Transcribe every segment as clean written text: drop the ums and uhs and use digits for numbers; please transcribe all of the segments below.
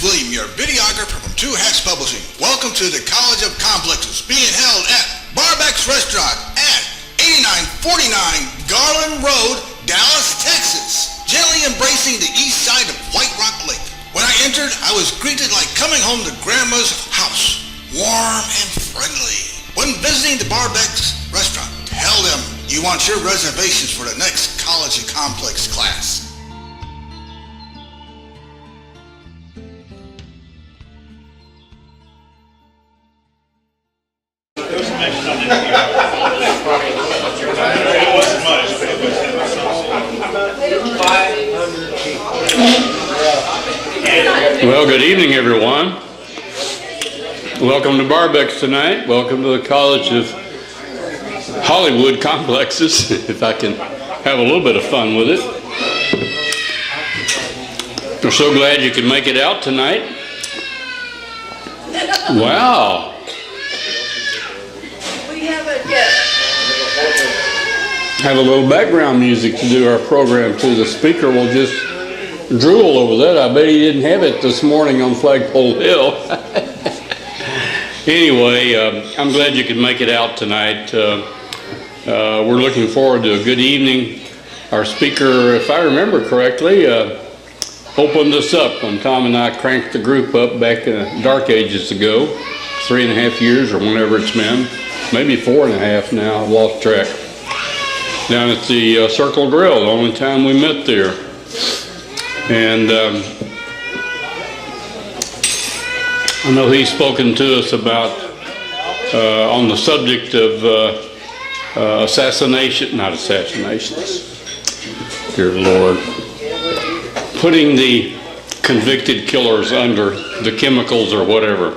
William, your videographer from Two Hats Publishing. Welcome to the College of Complexes, being held at Barbeck's Restaurant at 8949 Garland Road, Dallas, Texas, gently embracing the east side of White Rock Lake. When I entered, I was greeted like coming home to Grandma's house, warm and friendly. When visiting the Barbeck's Restaurant, tell them you want your reservations for the next College of Complex class. Well, good evening, everyone. Welcome to Barbeck's tonight. Welcome to the College of Hollywood Complexes, if I can have a little bit of fun with it. We're so glad you could make it out tonight. Wow. We have a guest. Have a little background music to do our program too. The speaker will just drool over that. I bet he didn't have it this morning on Flagpole Hill. Anyway, I'm glad you could make it out tonight. We're looking forward to a good evening. Our speaker, if I remember correctly, opened us up when Tom and I cranked the group up back in the dark ages ago, 3.5 years or whenever it's been, maybe 4.5 now, I've lost track. Down at the Circle Grill, the only time we met there. And I know he's spoken to us about, on the subject of not assassinations, dear Lord, putting the convicted killers under the chemicals or whatever.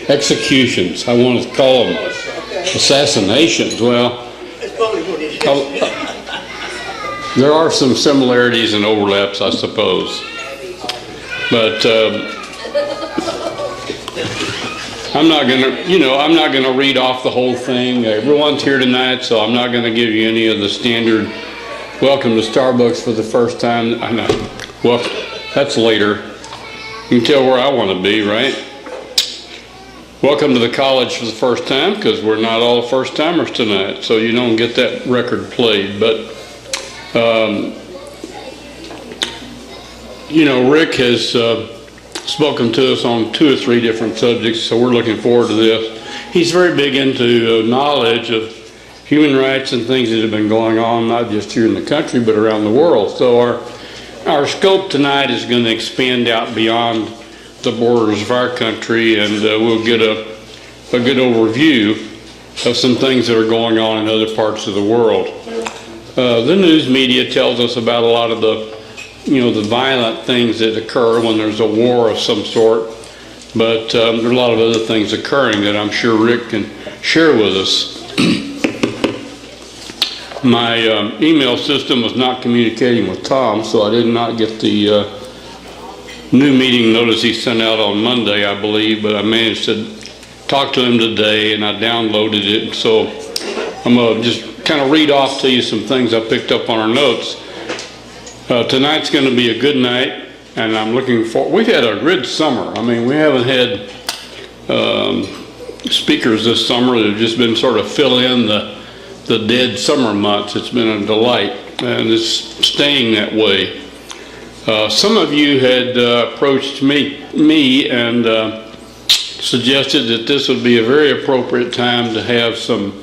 Executions. I want to call them assassinations. Well, there are some similarities and overlaps, I suppose, but I'm not gonna read off the whole thing. Everyone's here tonight, so I'm not gonna give you any of the standard welcome to Starbucks for the first time. I know. Well, that's later. You can tell where I want to be, right? Welcome to the college for the first time, because we're not all first timers tonight, so you don't get that record played. But Rick has spoken to us on 2 or 3 different subjects, so we're looking forward to this. He's very big into knowledge of human rights and things that have been going on, not just here in the country, but around the world. So our scope tonight is going to expand out beyond the borders of our country, and we'll get a good overview of some things that are going on in other parts of the world. The news media tells us about a lot of the violent things that occur when there's a war of some sort, but there are a lot of other things occurring that I'm sure Rick can share with us. My email system was not communicating with Tom, so I did not get the new meeting notice he sent out on Monday, I believe, but I managed to talk to him today and I downloaded it. So I'm going to just kind of read off to you some things I picked up on our notes. Tonight's going to be a good night, and I'm looking forward. We've had a good summer. I mean, we haven't had speakers this summer that have just been sort of fill in the dead summer months. It's been a delight, and it's staying that way. Some of you had approached me and suggested that this would be a very appropriate time to have some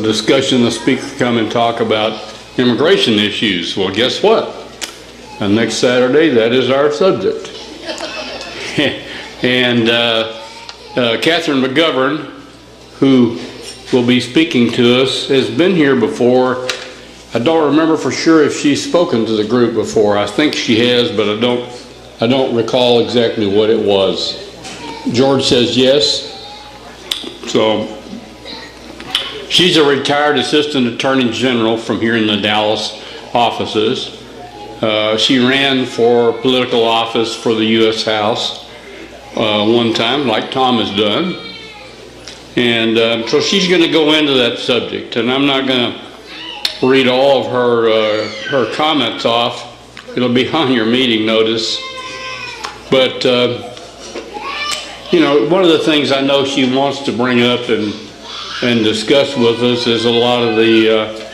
discussion. The speaker come and talk about immigration issues. Well, guess what? Next Saturday, that is our subject. And Catherine McGovern, who will be speaking to us, has been here before. I don't remember for sure if she's spoken to the group before. I think she has, but I don't recall exactly what it was. George says yes. So she's a retired assistant attorney general from here in the Dallas offices. She ran for political office for the U.S. House one time, like Tom has done. And so she's going to go into that subject, and I'm not going to read all of her comments off. It'll be on your meeting notice. But, you know, one of the things I know she wants to bring up and discuss with us is a lot of the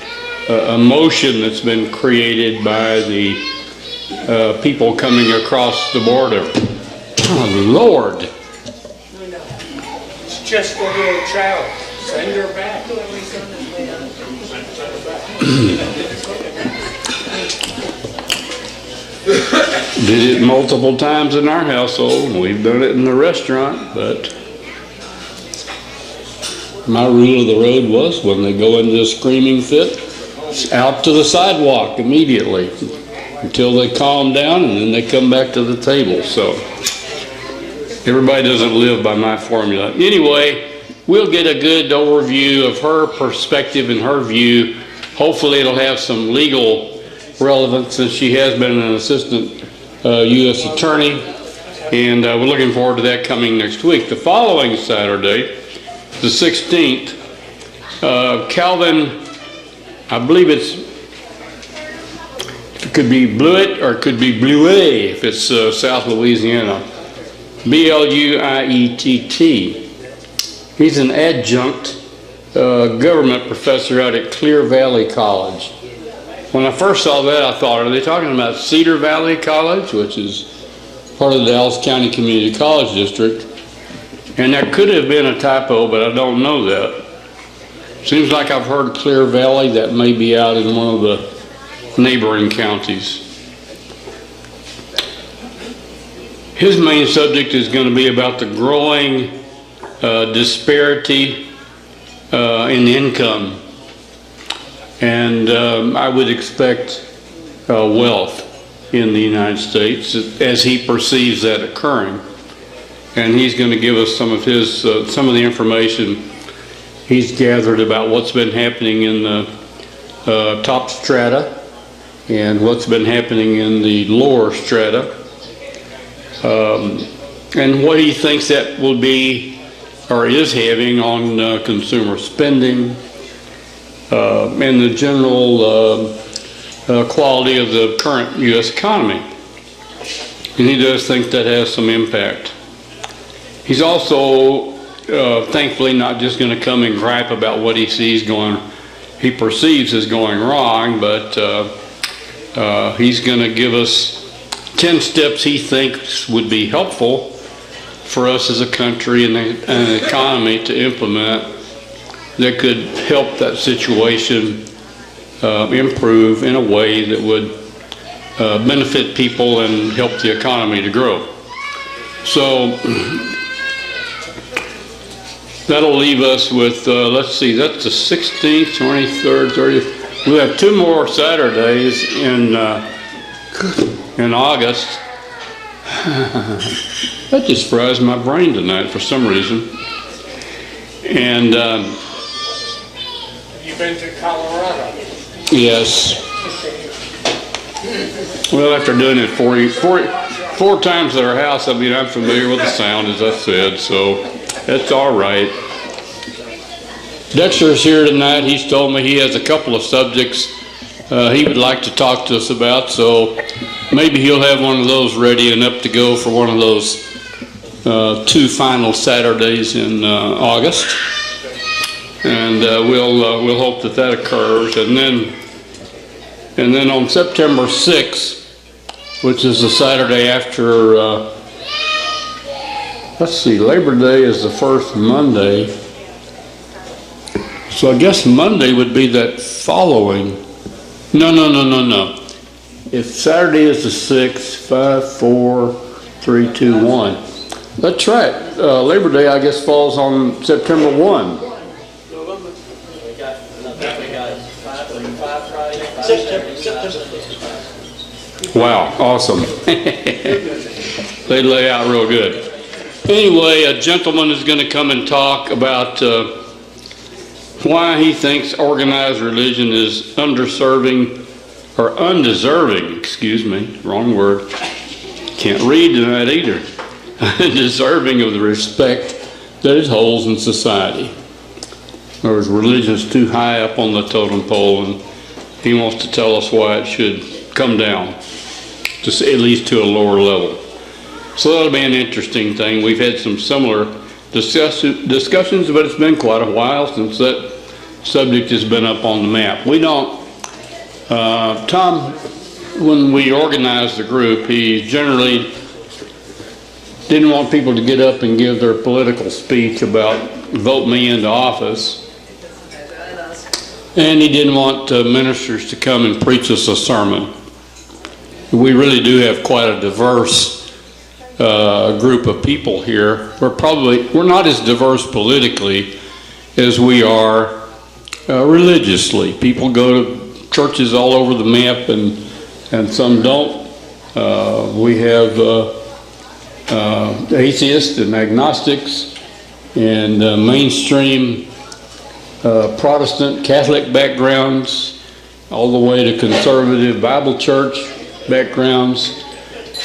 emotion that's been created by the people coming across the border. Oh, Lord. It's just a little child. Send her back. Did it multiple times in our household. We've done it in the restaurant, but my rule of the road was when they go into a screaming fit, it's out to the sidewalk immediately until they calm down, and then they come back to the table. So everybody doesn't live by my formula. Anyway, we'll get a good overview of her perspective and her view. Hopefully it'll have some legal relevance, since she has been an assistant U.S. attorney, and we're looking forward to that coming next week. The following Saturday, the 16th, Calvin, I believe it could be Blewett or it could be Bluet if it's South Louisiana. B-L-U-I-E-T-T. He's an adjunct government professor out at Clear Valley College. When I first saw that, I thought, are they talking about Cedar Valley College, which is part of the Dallas County Community College District? And that could have been a typo, but I don't know that. Seems like I've heard Clear Valley. That may be out in one of the neighboring counties. His main subject is going to be about the growing disparity in income. And I would expect wealth in the United States as he perceives that occurring. And he's going to give us some of his, some of the information he's gathered about what's been happening in the top strata and what's been happening in the lower strata, and what he thinks that will be or is having on consumer spending, and the general quality of the current U.S. economy. And he does think that has some impact. He's also, thankfully, not just going to come and gripe about what he sees he perceives as going wrong, but he's going to give us 10 steps he thinks would be helpful for us as a country and an economy to implement that could help that situation improve in a way that would benefit people and help the economy to grow. So that'll leave us with, let's see, that's the 16th, 23rd, 30th. We'll have 2 more Saturdays in August. That just fries my brain tonight for some reason. And You've been to Colorado? yes. Well, after doing it 4 times at our house, I mean, I'm familiar with the sound, as I said, so that's all right. Dexter's here tonight. He's told me he has a couple of subjects he would like to talk to us about, so maybe he'll have one of those ready and up to go for one of those 2 final Saturdays in August. And we'll hope that occurs. And then on September 6th, which is the Saturday after, let's see, Labor Day is the first Monday. So I guess Monday would be that following. No. If Saturday is the 6th, 5, 4, 3, 2, 1. That's right. Labor Day, I guess, falls on September 1. Wow, awesome. They lay out real good. Anyway, a gentleman is going to come and talk about why he thinks organized religion is undeserving, excuse me, wrong word. Can't read tonight either. Deserving of the respect that it holds in society. In other words, religion is too high up on the totem pole, and he wants to tell us why it should come down, at least to a lower level. So that'll be an interesting thing. We've had some similar discussions, but it's been quite a while since that subject has been up on the map. We don't, Tom, when we organized the group, he generally didn't want people to get up and give their political speech about vote me into office. And he didn't want ministers to come and preach us a sermon. We really do have quite a diverse group of people here. We're not as diverse politically as we are religiously. People go to churches all over the map, and some don't. We have atheists and agnostics and mainstream Protestant Catholic backgrounds, all the way to conservative Bible church backgrounds.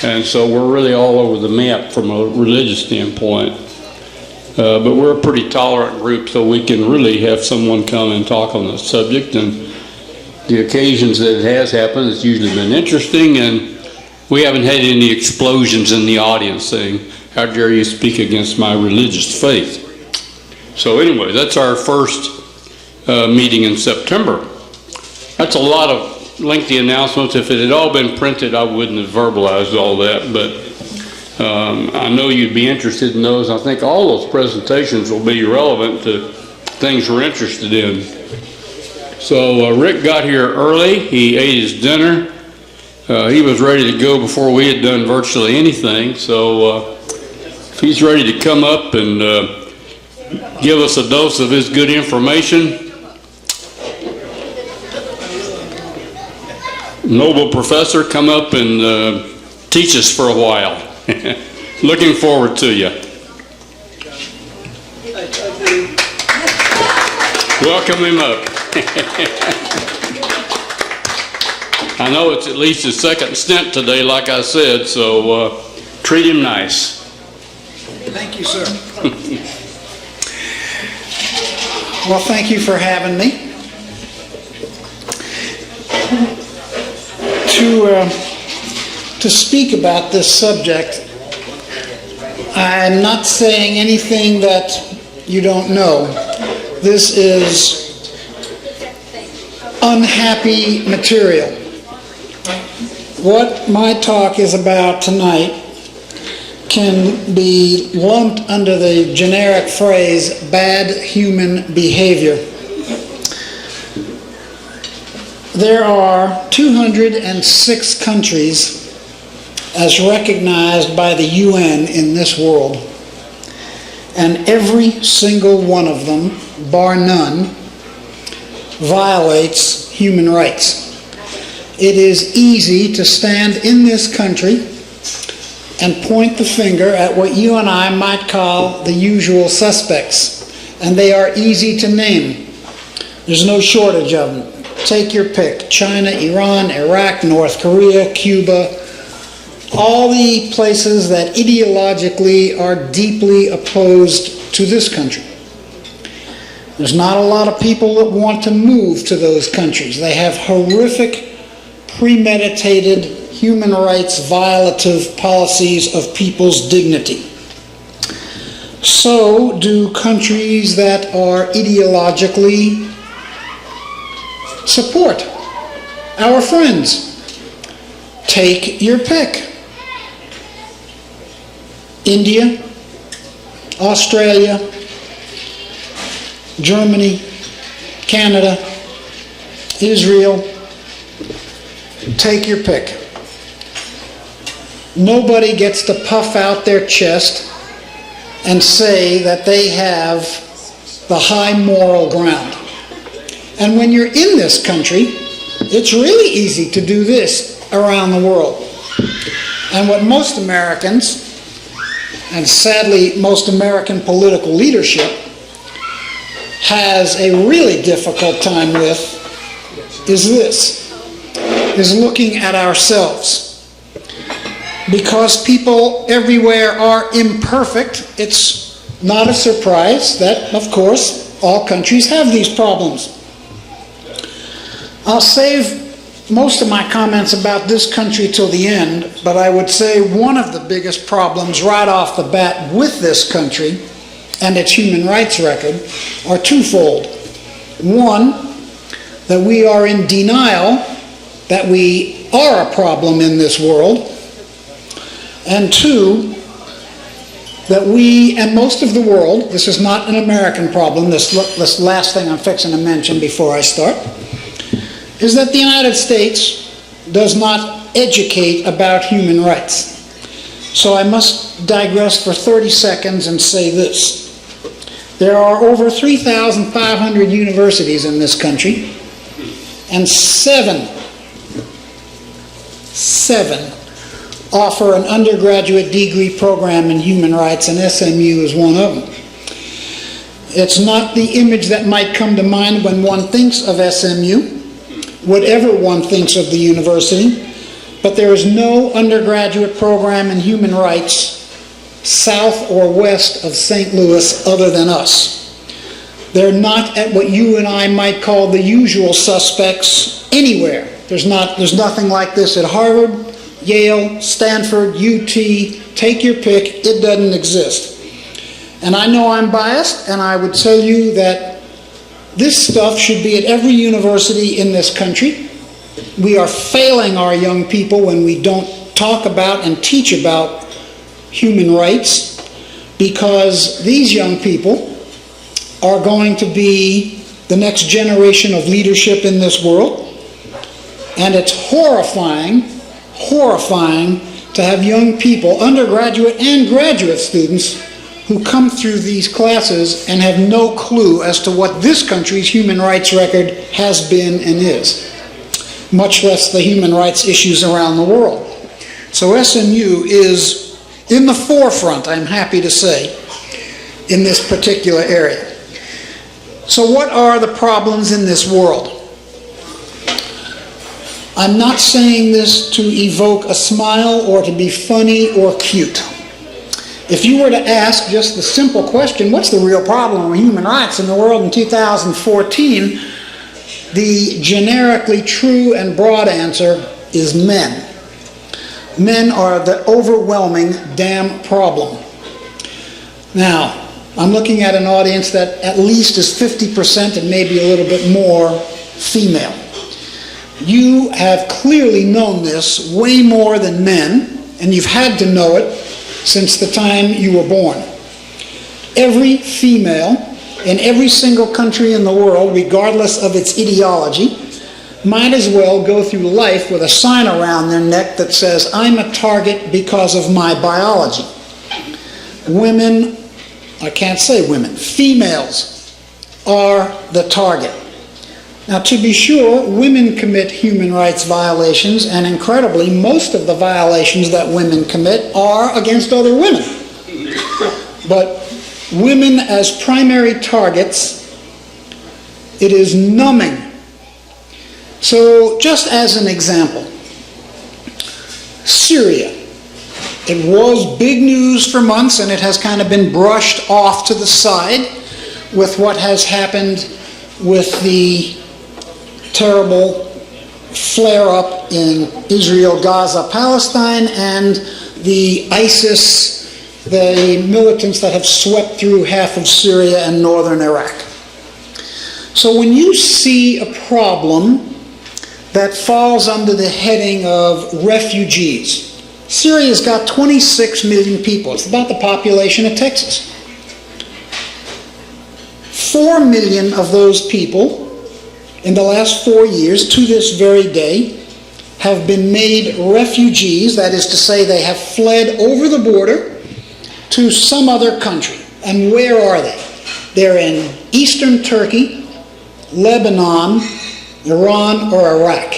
And so we're really all over the map from a religious standpoint. But we're a pretty tolerant group, so we can really have someone come and talk on the subject. And the occasions that it has happened, it's usually been interesting, and we haven't had any explosions in the audience saying, "How dare you speak against my religious faith?" So anyway, that's our first meeting in September. That's a lot of lengthy announcements. If it had all been printed, I wouldn't have verbalized all that, but I know you'd be interested in those. I think all those presentations will be relevant to things we're interested in. So Rick got here early. He ate his dinner. He was ready to go before we had done virtually anything. So if he's ready to come up and give us a dose of his good information. Noble professor, come up and teach us for a while. Looking forward to you. Welcome him up. I know it's at least his second stint today, like I said, so treat him nice. Thank you, sir. Well, thank you for having me. To speak about this subject, I'm not saying anything that you don't know. This is unhappy material. What my talk is about tonight can be lumped under the generic phrase bad human behavior. There are 206 countries as recognized by the UN in this world, and every single one of them, bar none, violates human rights. It is easy to stand in this country and point the finger at what you and I might call the usual suspects, and they are easy to name. There's no shortage of them. Take your pick: China, Iran, Iraq, North Korea, Cuba, all the places that ideologically are deeply opposed to this country. There's not a lot of people that want to move to those countries. They have horrific, premeditated, human rights violative policies of people's dignity. So do countries that are ideologically support our friends. Take your pick: India, Australia, Germany, Canada, Israel. Take your pick. Nobody gets to puff out their chest and say that they have the high moral ground. And when you're in this country, it's really easy to do this around the world. And what most Americans, and sadly most American political leadership, has a really difficult time with is looking at ourselves. Because people everywhere are imperfect, it's not a surprise that, of course, all countries have these problems. I'll save most of my comments about this country till the end, but I would say one of the biggest problems right off the bat with this country and its human rights record are twofold. One, that we are in denial that we are a problem in this world, and two, that we and most of the world, this is not an American problem, this last thing I'm fixing to mention before I start, is that the United States does not educate about human rights. So I must digress for 30 seconds and say this. There are over 3,500 universities in this country, and seven offer an undergraduate degree program in human rights, and SMU is one of them. It's not the image that might come to mind when one thinks of SMU, whatever one thinks of the university, but there is no undergraduate program in human rights south or west of St. Louis other than us. They're not at what you and I might call the usual suspects anywhere. There's nothing like this at Harvard, Yale, Stanford, UT, take your pick, it doesn't exist. And I know I'm biased, and I would tell you that this stuff should be at every university in this country. We are failing our young people when we don't talk about and teach about human rights, because these young people are going to be the next generation of leadership in this world. And it's horrifying to have young people, undergraduate and graduate students, who come through these classes and have no clue as to what this country's human rights record has been and is, much less the human rights issues around the world. So SMU is in the forefront, I'm happy to say, in this particular area. So what are the problems in this world? I'm not saying this to evoke a smile or to be funny or cute. If you were to ask just the simple question, what's the real problem with human rights in the world in 2014, the generically true and broad answer is men. Men are the overwhelming damn problem. Now, I'm looking at an audience that at least is 50% and maybe a little bit more female. You have clearly known this way more than men, and you've had to know it since the time you were born. Every female in every single country in the world, regardless of its ideology, might as well go through life with a sign around their neck that says, I'm a target because of my biology. Women, I can't say women, females are the target. Now, to be sure, women commit human rights violations, and incredibly, most of the violations that women commit are against other women. But women as primary targets, it is numbing. So, just as an example, Syria. It was big news for months, and it has kind of been brushed off to the side with what has happened with the terrible flare-up in Israel, Gaza, Palestine, and the ISIS, the militants that have swept through half of Syria and northern Iraq. So when you see a problem that falls under the heading of refugees, Syria's got 26 million people. It's about the population of Texas. 4 million of those people in the last 4 years, to this very day, have been made refugees. That is to say, they have fled over the border to some other country. And where are they? They're in eastern Turkey, Lebanon, Iran, or Iraq.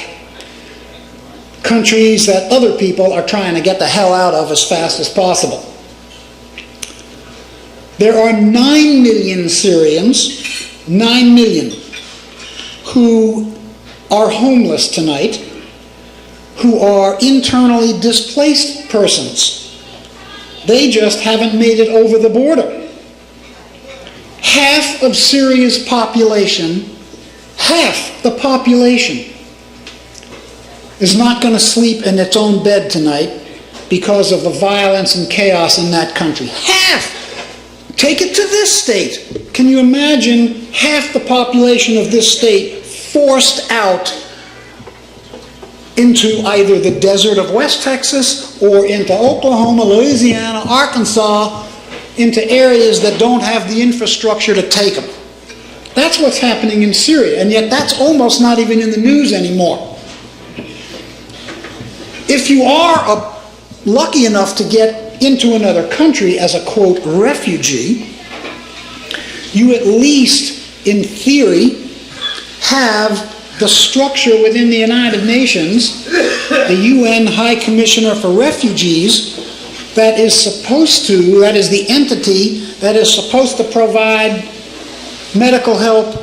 Countries that other people are trying to get the hell out of as fast as possible. There are 9 million Syrians, 9 million, who are homeless tonight, who are internally displaced persons. They just haven't made it over the border. Half of Syria's population, half the population, is not going to sleep in its own bed tonight because of the violence and chaos in that country. Half! Take it to this state. Can you imagine half the population of this state forced out into either the desert of West Texas or into Oklahoma, Louisiana, Arkansas, into areas that don't have the infrastructure to take them? That's what's happening in Syria, and yet that's almost not even in the news anymore. If you are lucky enough to get into another country as a, quote, refugee, you at least, in theory, have the structure within the United Nations, the UN High Commissioner for Refugees, that is the entity that is supposed to provide medical help,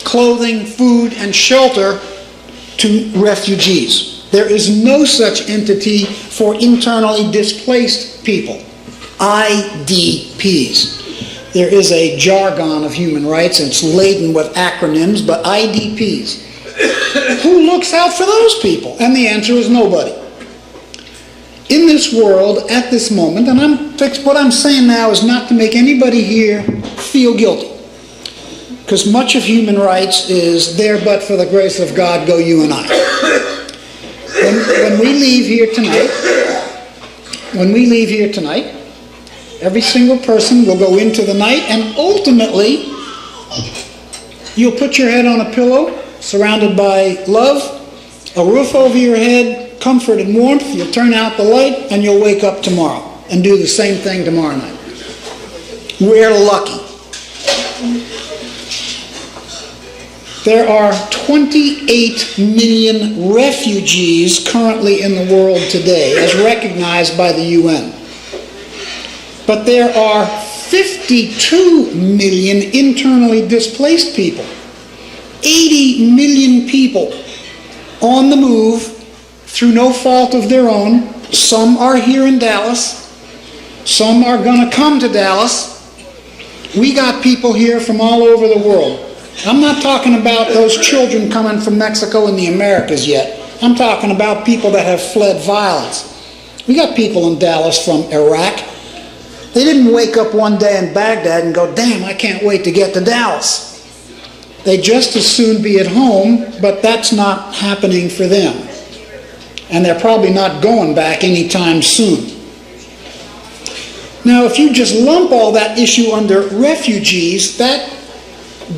clothing, food, and shelter to refugees. There is no such entity for internally displaced people, IDPs. There is a jargon of human rights, and it's laden with acronyms, but IDPs. Who looks out for those people? And the answer is nobody. In this world, at this moment, and what I'm saying now is not to make anybody here feel guilty, because much of human rights is there but for the grace of God go you and I. When we leave here tonight, every single person will go into the night, and ultimately, you'll put your head on a pillow, surrounded by love, a roof over your head, comfort and warmth. You'll turn out the light, and you'll wake up tomorrow and do the same thing tomorrow night. We're lucky. There are 28 million refugees currently in the world today, as recognized by the UN. But there are 52 million internally displaced people. 80 million people on the move through no fault of their own. Some are here in Dallas. Some are going to come to Dallas. We got people here from all over the world. I'm not talking about those children coming from Mexico and the Americas yet. I'm talking about people that have fled violence. We got people in Dallas from Iraq. They didn't wake up one day in Baghdad and go, damn, I can't wait to get to Dallas. They'd just as soon be at home, but that's not happening for them. And they're probably not going back anytime soon. Now, if you just lump all that issue under refugees, that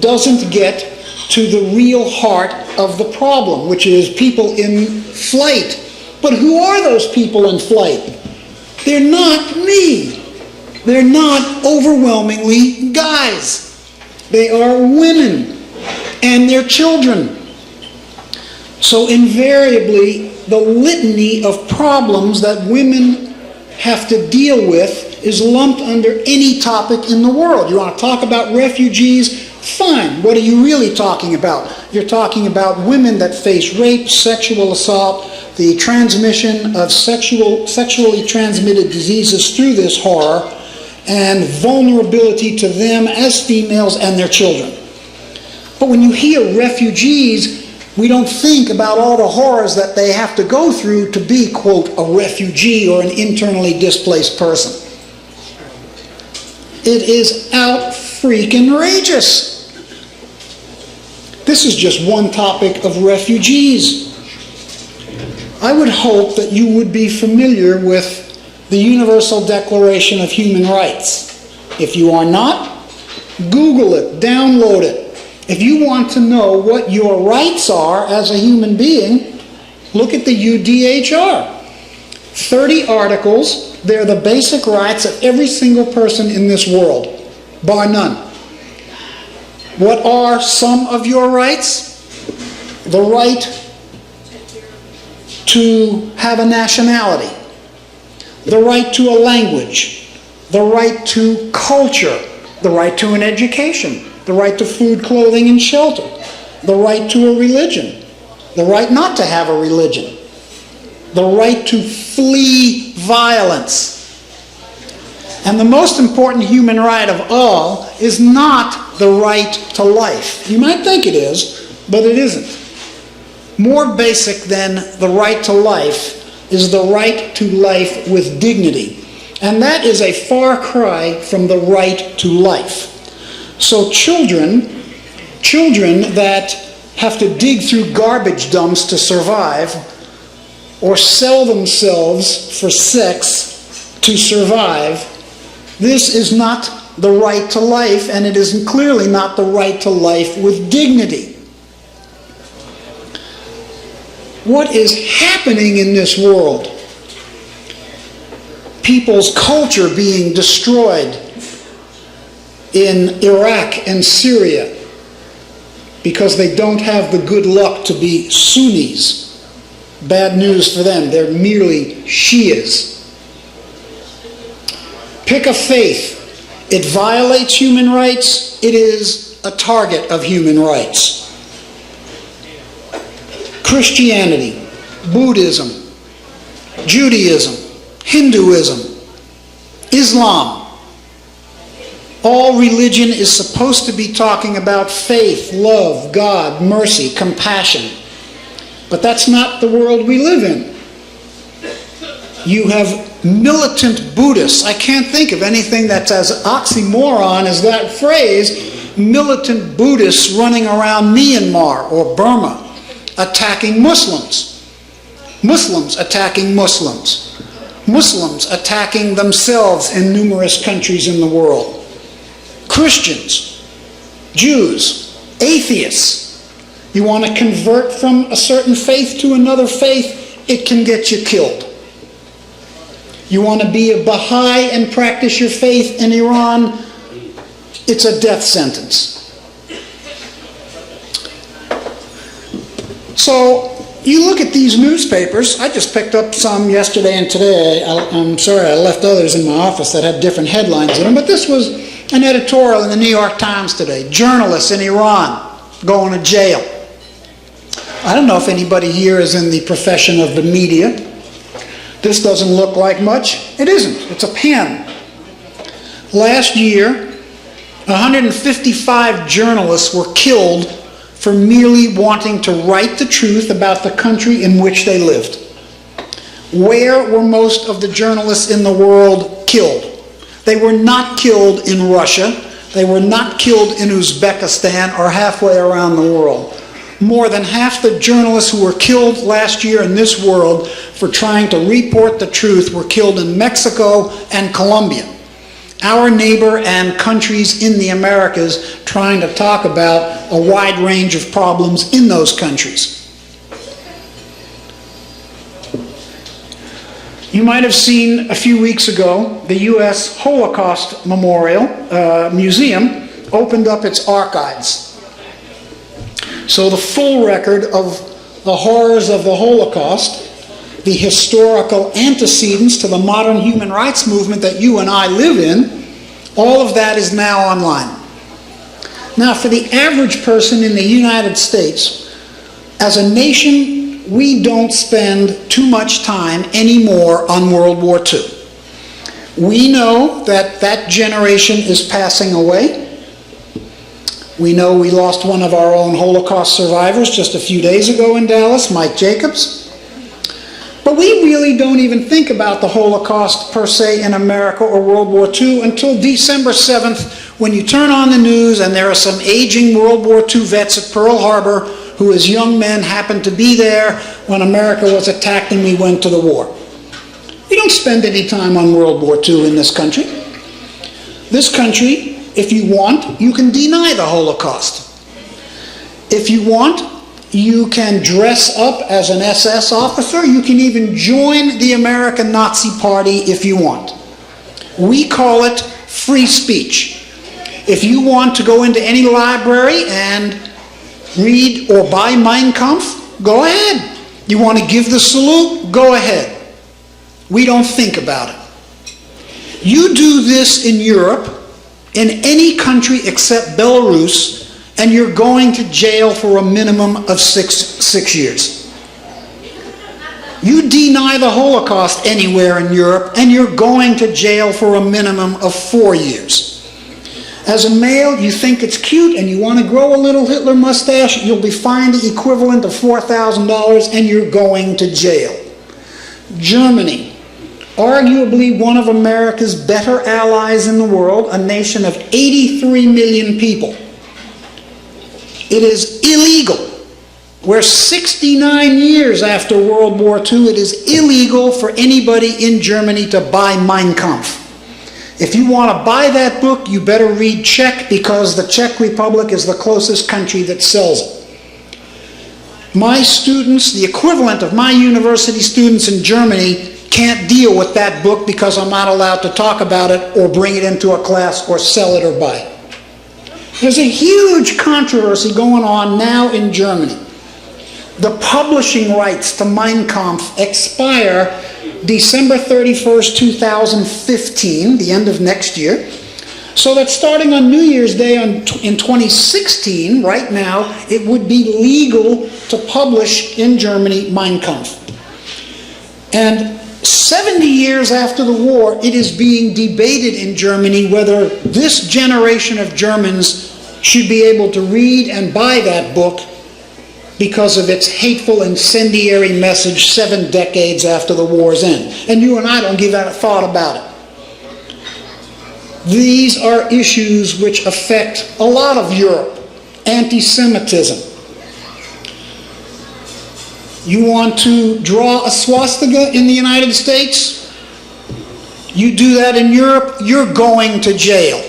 doesn't get to the real heart of the problem, which is people in flight. But who are those people in flight? They're not me. They're not overwhelmingly guys. They are women and their children. So invariably, the litany of problems that women have to deal with is lumped under any topic in the world. You want to talk about refugees? Fine. What are you really talking about? You're talking about women that face rape, sexual assault, the transmission of sexually transmitted diseases through this horror, and vulnerability to them as females and their children. But when you hear refugees, we don't think about all the horrors that they have to go through to be, quote, a refugee or an internally displaced person. It is out-freaking-rageous. This is just one topic of refugees. I would hope that you would be familiar with the Universal Declaration of Human Rights. If you are not, Google it, download it. If you want to know what your rights are as a human being, look at the UDHR. 30 articles. They're the basic rights of every single person in this world, bar none. What are some of your rights? The right to have a nationality, the right to a language, the right to culture, the right to an education, the right to food, clothing, and shelter, the right to a religion, the right not to have a religion, the right to flee violence. And the most important human right of all is not the right to life. You might think it is, but it isn't. More basic than the right to life is the right to life with dignity. And that is a far cry from the right to life. So children that have to dig through garbage dumps to survive, or sell themselves for sex to survive, this is not the right to life, and it is clearly not the right to life with dignity. What is happening in this world? People's culture being destroyed in Iraq and Syria because they don't have the good luck to be Sunnis. Bad news for them, they're merely Shias. Pick a faith. It violates human rights, it is a target of human rights. Christianity, Buddhism, Judaism, Hinduism, Islam. All religion is supposed to be talking about faith, love, God, mercy, compassion. But that's not the world we live in. You have militant Buddhists. I can't think of anything that's as oxymoron as that phrase, militant Buddhists running around Myanmar or Burma attacking Muslims. Muslims attacking Muslims. Muslims attacking themselves in numerous countries in the world. Christians, Jews, atheists. You want to convert from a certain faith to another faith, it can get you killed. You want to be a Baha'i and practice your faith in Iran, it's a death sentence. So you look at these newspapers. I just picked up some yesterday and today. I'm sorry I left others in my office that had different headlines in them, but this was an editorial in the New York Times today. Journalists in Iran going to jail. I don't know if anybody here is in the profession of the media. This doesn't look like much. It isn't. It's a pen. Last year, 155 journalists were killed for merely wanting to write the truth about the country in which they lived. Where were most of the journalists in the world killed? They were not killed in Russia. They were not killed in Uzbekistan or halfway around the world. More than half the journalists who were killed last year in this world for trying to report the truth were killed in Mexico and Colombia. Our neighbor and countries in the Americas trying to talk about a wide range of problems in those countries. You might have seen a few weeks ago the U.S. Holocaust Memorial Museum opened up its archives. So the full record of the horrors of the Holocaust, the historical antecedents to the modern human rights movement that you and I live in, all of that is now online. Now, for the average person in the United States, as a nation, we don't spend too much time anymore on World War II. We know that that generation is passing away. We know we lost one of our own Holocaust survivors just a few days ago in Dallas, Mike Jacobs. But we really don't even think about the Holocaust per se in America or World War II until December 7th, when you turn on the news and there are some aging World War II vets at Pearl Harbor who as young men happened to be there when America was attacked and we went to the war. We don't spend any time on World War II in this country. This country, if you want, you can deny the Holocaust. If you want, you can dress up as an SS officer. You can even join the American Nazi Party if you want. We call it free speech. If you want to go into any library and read or buy Mein Kampf, go ahead. You want to give the salute? Go ahead. We don't think about it. You do this in Europe, in any country except Belarus, and you're going to jail for a minimum of six years. You deny the Holocaust anywhere in Europe, and you're going to jail for a minimum of 4 years. As a male, you think it's cute and you want to grow a little Hitler mustache, you'll be fined the equivalent of $4,000 and you're going to jail. Germany, arguably one of America's better allies in the world, a nation of 83 million people. It is illegal, where 69 years after World War II, it is illegal for anybody in Germany to buy Mein Kampf. If you want to buy that book, you better read Czech, because the Czech Republic is the closest country that sells it. My students, the equivalent of my university students in Germany, can't deal with that book because I'm not allowed to talk about it or bring it into a class or sell it or buy it. There's a huge controversy going on now in Germany. The publishing rights to Mein Kampf expire December 31st, 2015, the end of next year. So that starting on New Year's Day in 2016, right now, it would be legal to publish in Germany Mein Kampf. And 70 years after the war, it is being debated in Germany whether this generation of Germans should be able to read and buy that book because of its hateful, incendiary message 7 decades after the war's end. And you and I don't give that a thought about it. These are issues which affect a lot of Europe. Anti-Semitism. You want to draw a swastika in the United States? You do that in Europe, you're going to jail.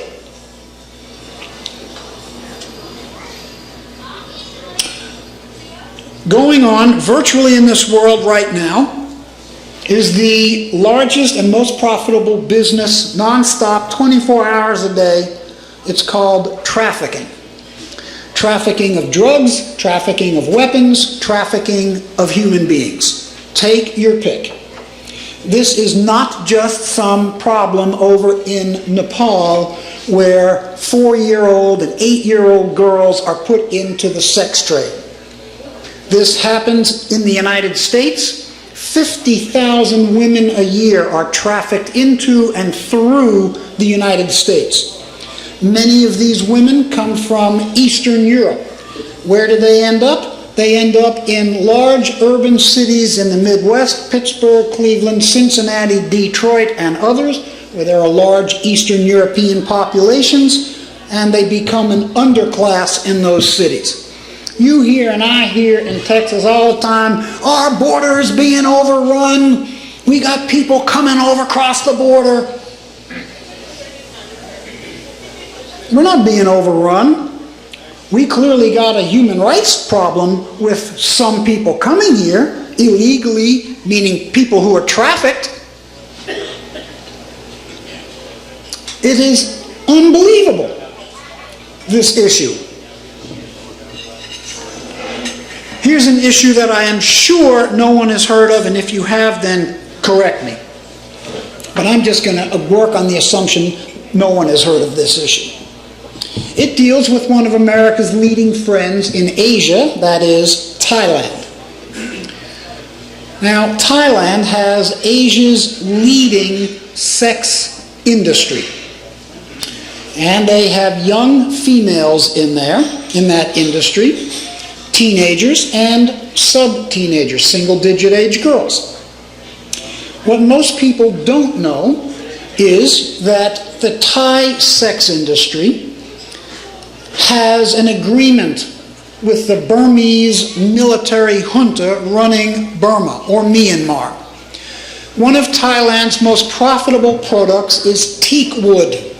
Going on virtually in this world right now is the largest and most profitable business, non-stop, 24 hours a day. It's called trafficking. Trafficking of drugs, trafficking of weapons, trafficking of human beings. Take your pick. This is not just some problem over in Nepal where 4-year-old and 8-year-old girls are put into the sex trade. This happens in the United States. 50,000 women a year are trafficked into and through the United States. Many of these women come from Eastern Europe. Where do they end up? They end up in large urban cities in the Midwest, Pittsburgh, Cleveland, Cincinnati, Detroit, and others, where there are large Eastern European populations, and they become an underclass in those cities. You hear and I hear in Texas all the time, our border is being overrun. We got people coming over across the border. We're not being overrun. We clearly got a human rights problem with some people coming here illegally, meaning people who are trafficked. It is unbelievable, this issue. Here's an issue that I am sure no one has heard of, and if you have, then correct me. But I'm just going to work on the assumption no one has heard of this issue. It deals with one of America's leading friends in Asia, that is Thailand. Now, Thailand has Asia's leading sex industry. And they have young females in there, in that industry, teenagers and sub-teenagers, single-digit age girls. What most people don't know is that the Thai sex industry has an agreement with the Burmese military junta running Burma, or Myanmar. One of Thailand's most profitable products is teak wood.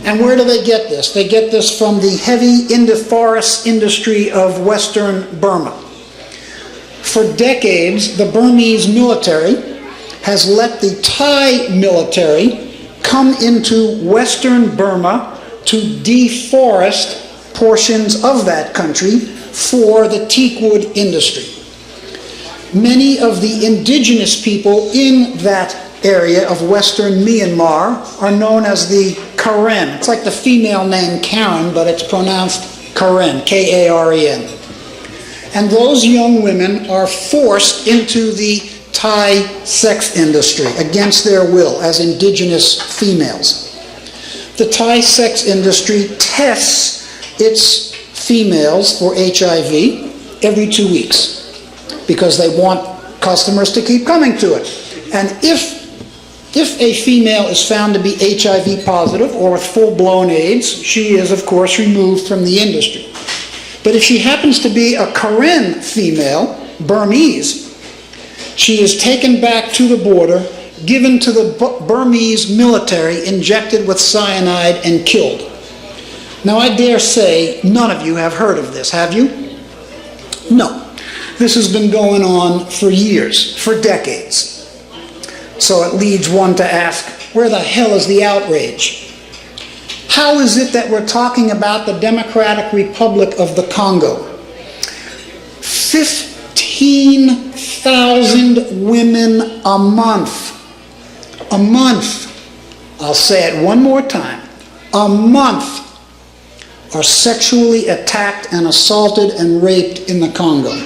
And where do they get this? They get this from the heavy forest industry of Western Burma. For decades, the Burmese military has let the Thai military come into Western Burma to deforest portions of that country for the teak wood industry. Many of the indigenous people in that area of Western Myanmar are known as the Karen. It's like the female name Karen, but it's pronounced Karen, K-A-R-E-N. And those young women are forced into the Thai sex industry against their will as indigenous females. The Thai sex industry tests its females for HIV every 2 weeks because they want customers to keep coming to it. And if a female is found to be HIV positive or with full-blown AIDS, she is, of course, removed from the industry. But if she happens to be a Karen female, Burmese, she is taken back to the border, given to the Burmese military, injected with cyanide, and killed. Now, I dare say none of you have heard of this, have you? No. This has been going on for years, for decades. So it leads one to ask, where the hell is the outrage? How is it that we're talking about the Democratic Republic of the Congo? 15,000 women a month. A month. I'll say it one more time. A month are sexually attacked and assaulted and raped in the Congo.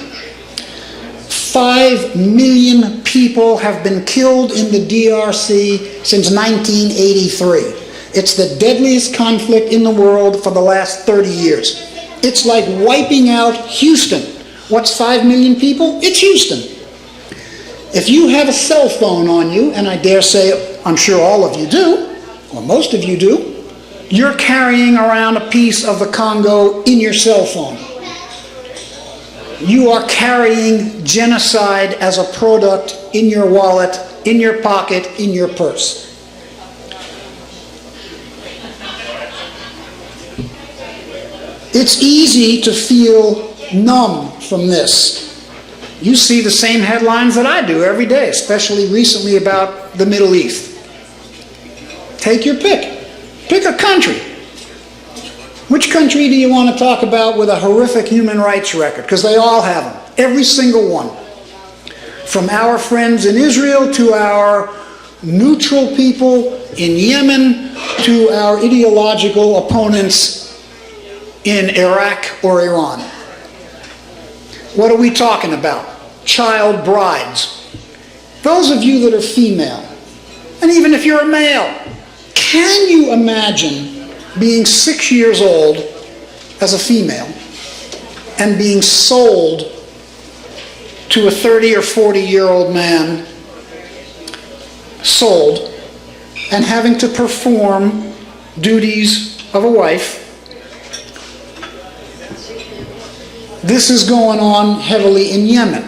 5 million people have been killed in the DRC since 1983. It's the deadliest conflict in the world for the last 30 years. It's like wiping out Houston. What's 5 million people? It's Houston. If you have a cell phone on you, and I dare say, I'm sure all of you do, or most of you do, you're carrying around a piece of the Congo in your cell phone. You are carrying genocide as a product in your wallet, in your pocket, in your purse. It's easy to feel numb from this. You see the same headlines that I do every day, especially recently about the Middle East. Take your pick. Pick a country. Which country do you want to talk about with a horrific human rights record? Because they all have them. Every single one. From our friends in Israel to our neutral people in Yemen to our ideological opponents in Iraq or Iran. What are we talking about? Child brides. Those of you that are female, and even if you're a male, can you imagine being 6 years old as a female and being sold to a 30 or 40-year-old man, sold, and having to perform duties of a wife? This is going on heavily in Yemen.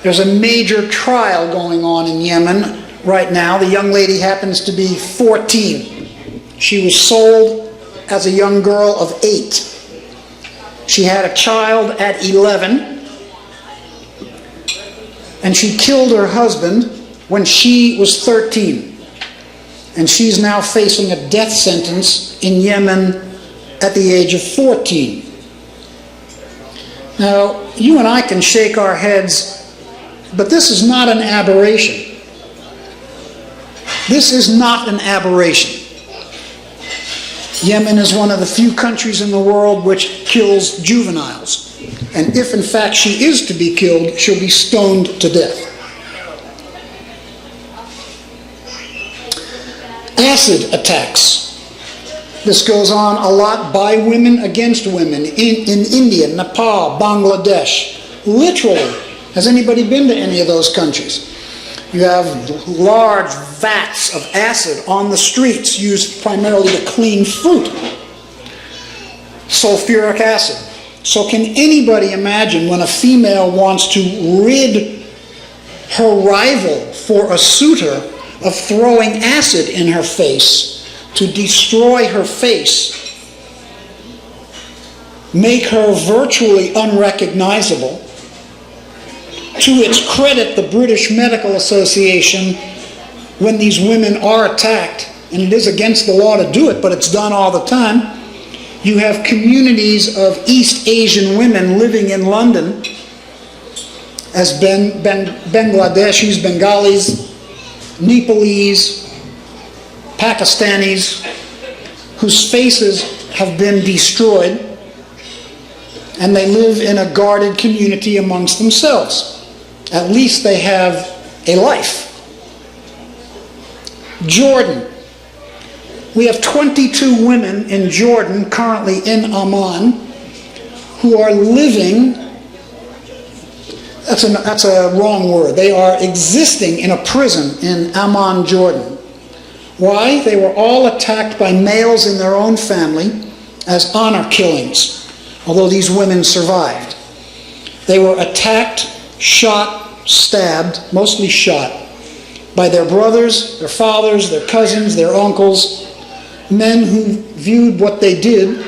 There's a major trial going on in Yemen right now. The young lady happens to be 14. She was sold as a young girl of 8. She had a child at 11. And she killed her husband when she was 13. And she's now facing a death sentence in Yemen at the age of 14. Now, you and I can shake our heads, but this is not an aberration. This is not an aberration. Yemen is one of the few countries in the world which kills juveniles. And if in fact she is to be killed, she'll be stoned to death. Acid attacks. This goes on a lot by women against women in India, Nepal, Bangladesh. Literally. Has anybody been to any of those countries? You have large vats of acid on the streets used primarily to clean fruit. Sulfuric acid. So can anybody imagine when a female wants to rid her rival for a suitor of throwing acid in her face to destroy her face, make her virtually unrecognizable? To its credit, the British Medical Association, when these women are attacked, and it is against the law to do it, but it's done all the time, you have communities of East Asian women living in London as Bangladeshis, Bengalis, Nepalese, Pakistanis, whose faces have been destroyed, and they live in a guarded community amongst themselves. At least they have a life. Jordan. We have 22 women in Jordan, currently in Amman, who are living, that's a wrong word, they are existing in a prison in Amman, Jordan. Why? They were all attacked by males in their own family as honor killings, although these women survived. They were attacked, shot, stabbed, mostly shot, by their brothers, their fathers, their cousins, their uncles, men who viewed what they did,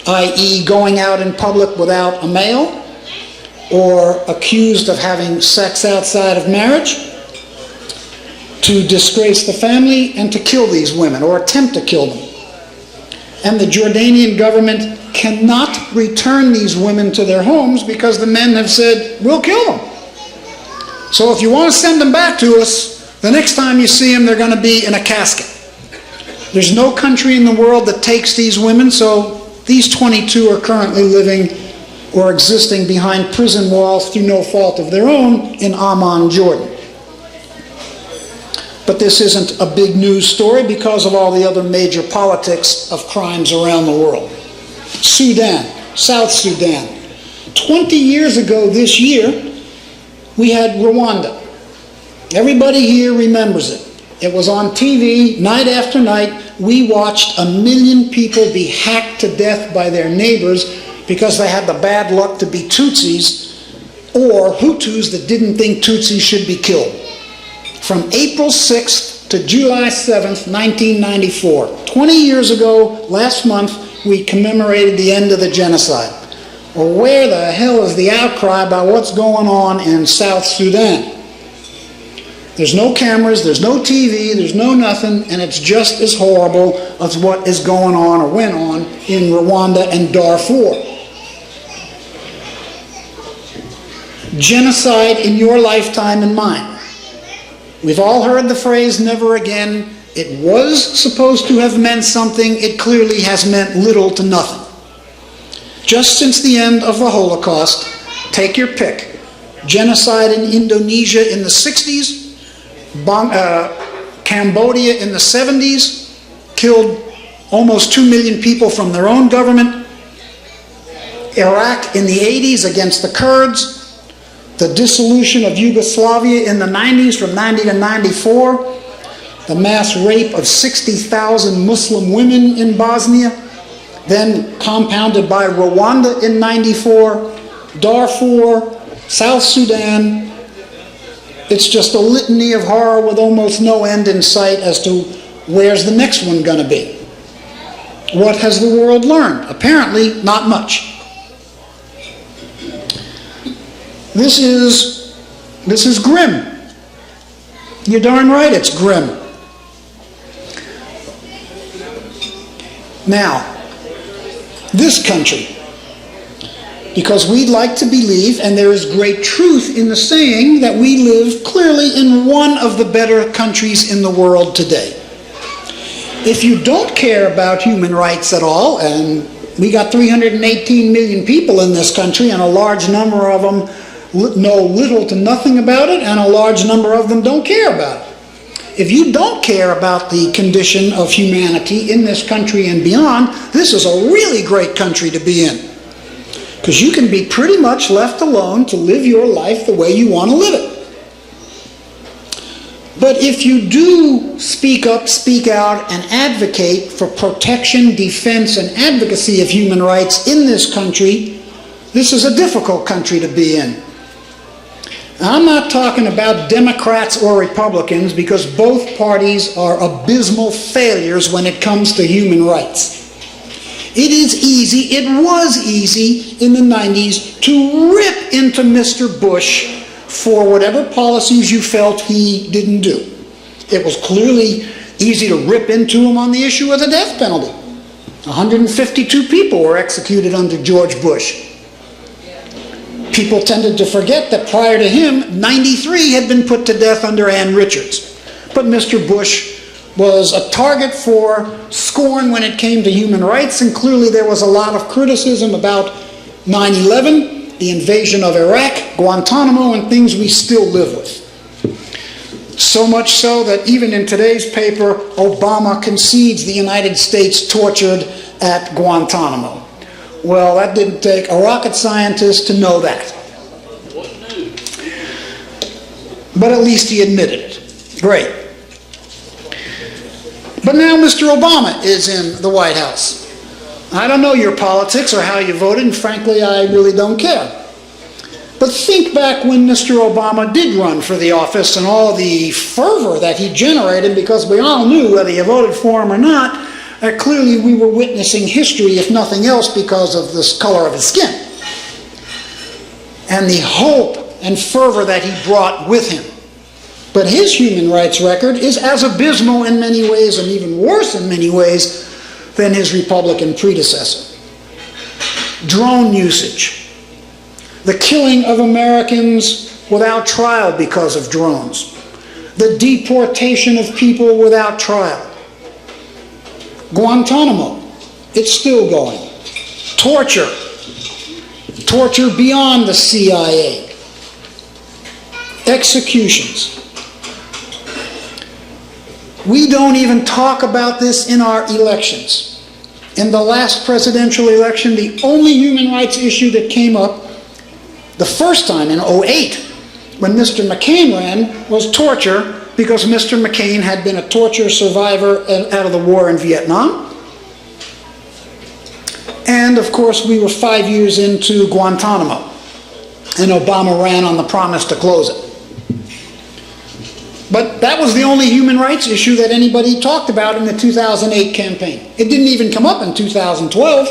i.e. going out in public without a male, or accused of having sex outside of marriage, to disgrace the family and to kill these women, or attempt to kill them. And the Jordanian government cannot return these women to their homes because the men have said, we'll kill them. So if you want to send them back to us, the next time you see them, they're going to be in a casket. There's no country in the world that takes these women, so these 22 are currently living or existing behind prison walls through no fault of their own in Amman, Jordan. But this isn't a big news story because of all the other major politics of crimes around the world. Sudan, South Sudan. 20 years ago this year, we had Rwanda. Everybody here remembers it. It was on TV night after night. We watched 1 million people be hacked to death by their neighbors because they had the bad luck to be Tutsis or Hutus that didn't think Tutsis should be killed. From April 6th to July 7th, 1994. 20 years ago, last month, we commemorated the end of the genocide. Well, where the hell is the outcry about what's going on in South Sudan? There's no cameras, there's no TV, there's no nothing, and it's just as horrible as what is going on or went on in Rwanda and Darfur. Genocide in your lifetime and mine. We've all heard the phrase, never again. It was supposed to have meant something. It clearly has meant little to nothing. Just since the end of the Holocaust, take your pick. Genocide in Indonesia in the 60s, Cambodia in the 70s, killed almost 2 million people from their own government. Iraq in the 80s against the Kurds. The dissolution of Yugoslavia in the 90s from 90 to 94. The mass rape of 60,000 Muslim women in Bosnia, then compounded by Rwanda in 94, Darfur, South Sudan. It's just a litany of horror with almost no end in sight as to where's the next one going to be. What has the world learned? Apparently, not much. This is grim. You're darn right it's grim. Now, this country, because we'd like to believe, and there is great truth in the saying, that we live clearly in one of the better countries in the world today. If you don't care about human rights at all, and we got 318 million people in this country, and a large number of them know little to nothing about it, and a large number of them don't care about it. If you don't care about the condition of humanity in this country and beyond, this is a really great country to be in. Because you can be pretty much left alone to live your life the way you want to live it. But if you do speak up, speak out, and advocate for protection, defense, and advocacy of human rights in this country, this is a difficult country to be in. I'm not talking about Democrats or Republicans, because both parties are abysmal failures when it comes to human rights. It is easy, it was easy in the 90s to rip into Mr. Bush for whatever policies you felt he didn't do. It was clearly easy to rip into him on the issue of the death penalty. 152 people were executed under George Bush. People tended to forget that prior to him, 93 had been put to death under Ann Richards. But Mr. Bush was a target for scorn when it came to human rights, and clearly there was a lot of criticism about 9/11, the invasion of Iraq, Guantanamo, and things we still live with. So much so that even in today's paper, Obama concedes the United States tortured at Guantanamo. Well, that didn't take a rocket scientist to know that. But at least he admitted it. Great. But now Mr. Obama is in the White House. I don't know your politics or how you voted, and frankly, I really don't care. But think back when Mr. Obama did run for the office and all the fervor that he generated, because we all knew whether you voted for him or not, clearly we were witnessing history, if nothing else, because of the color of his skin. And the hope and fervor that he brought with him. But his human rights record is as abysmal in many ways, and even worse in many ways, than his Republican predecessor. Drone usage. The killing of Americans without trial because of drones. The deportation of people without trial. Guantanamo, it's still going. Torture. Torture beyond the CIA. Executions. We don't even talk about this in our elections. In the last presidential election, the only human rights issue that came up the first time in 2008, when Mr. McCain ran, was torture, because Mr. McCain had been a torture survivor out of the war in Vietnam. And of course, we were 5 years into Guantanamo, and Obama ran on the promise to close it. But that was the only human rights issue that anybody talked about in the 2008 campaign. It didn't even come up in 2012.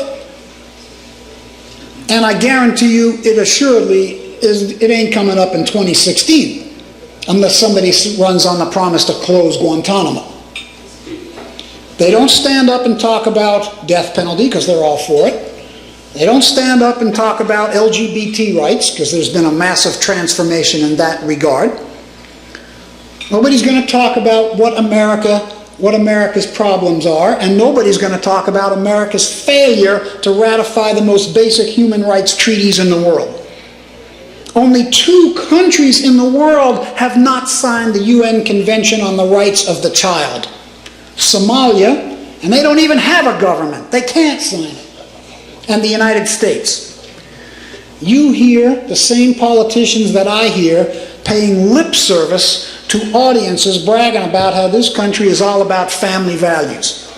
And I guarantee you, it assuredly it ain't coming up in 2016, unless somebody runs on the promise to close Guantanamo. They don't stand up and talk about death penalty, because they're all for it. They don't stand up and talk about LGBT rights, because there's been a massive transformation in that regard. Nobody's going to talk about what America's problems are, and nobody's going to talk about America's failure to ratify the most basic human rights treaties in the world. Only 2 countries in the world have not signed the UN Convention on the Rights of the Child. Somalia, and they don't even have a government. They can't sign it. And the United States. You hear the same politicians that I hear paying lip service to audiences bragging about how this country is all about family values.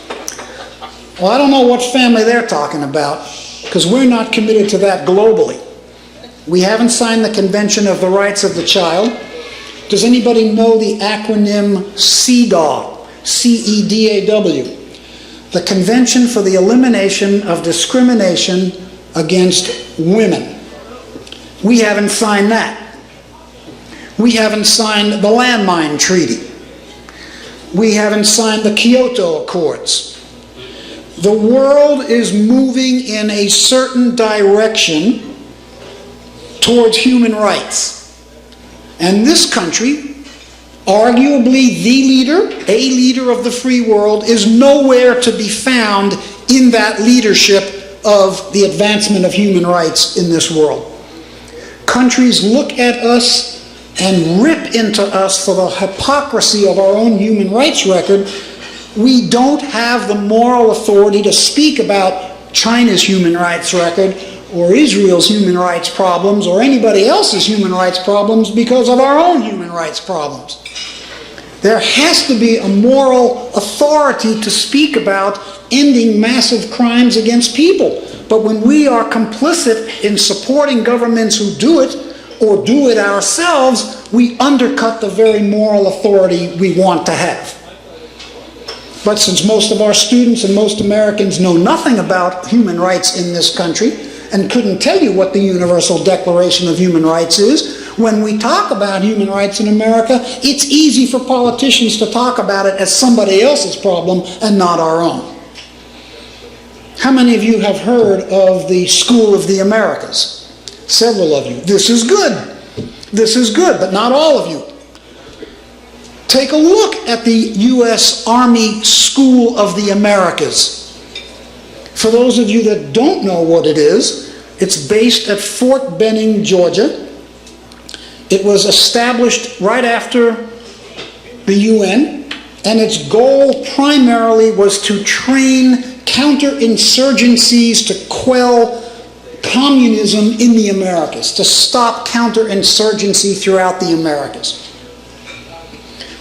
Well, I don't know what family they're talking about, because we're not committed to that globally. We haven't signed the Convention of the Rights of the Child. Does anybody know the acronym CEDAW? C-E-D-A-W. The Convention for the Elimination of Discrimination Against Women. We haven't signed that. We haven't signed the Landmine Treaty. We haven't signed the Kyoto Accords. The world is moving in a certain direction towards human rights. And this country, arguably a leader of the free world, is nowhere to be found in that leadership of the advancement of human rights in this world. Countries look at us and rip into us for the hypocrisy of our own human rights record. We don't have the moral authority to speak about China's human rights record or Israel's human rights problems or anybody else's human rights problems because of our own human rights problems. There has to be a moral authority to speak about ending massive crimes against people. But when we are complicit in supporting governments who do it, or do it ourselves, we undercut the very moral authority we want to have. But since most of our students and most Americans know nothing about human rights in this country and couldn't tell you what the Universal Declaration of Human Rights is, when we talk about human rights in America, it's easy for politicians to talk about it as somebody else's problem and not our own. How many of you have heard of the School of the Americas? Several of you. This is good. This is good, but not all of you. Take a look at the U.S. Army School of the Americas. For those of you that don't know what it is, it's based at Fort Benning, Georgia. It was established right after the UN, and its goal primarily was to train counterinsurgencies to quell communism in the Americas, to stop counterinsurgency throughout the Americas.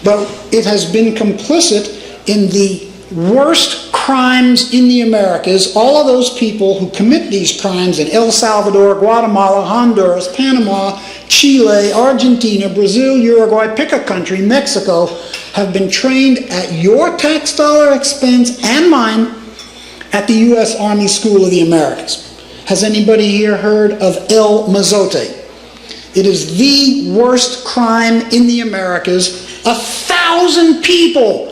But it has been complicit in the worst crimes in the Americas. All of those people who commit these crimes in El Salvador, Guatemala, Honduras, Panama, Chile, Argentina, Brazil, Uruguay, pick a country, Mexico, have been trained at your tax dollar expense and mine at the U.S. Army School of the Americas. Has anybody here heard of El Mazote? It is the worst crime in the Americas. 1,000 people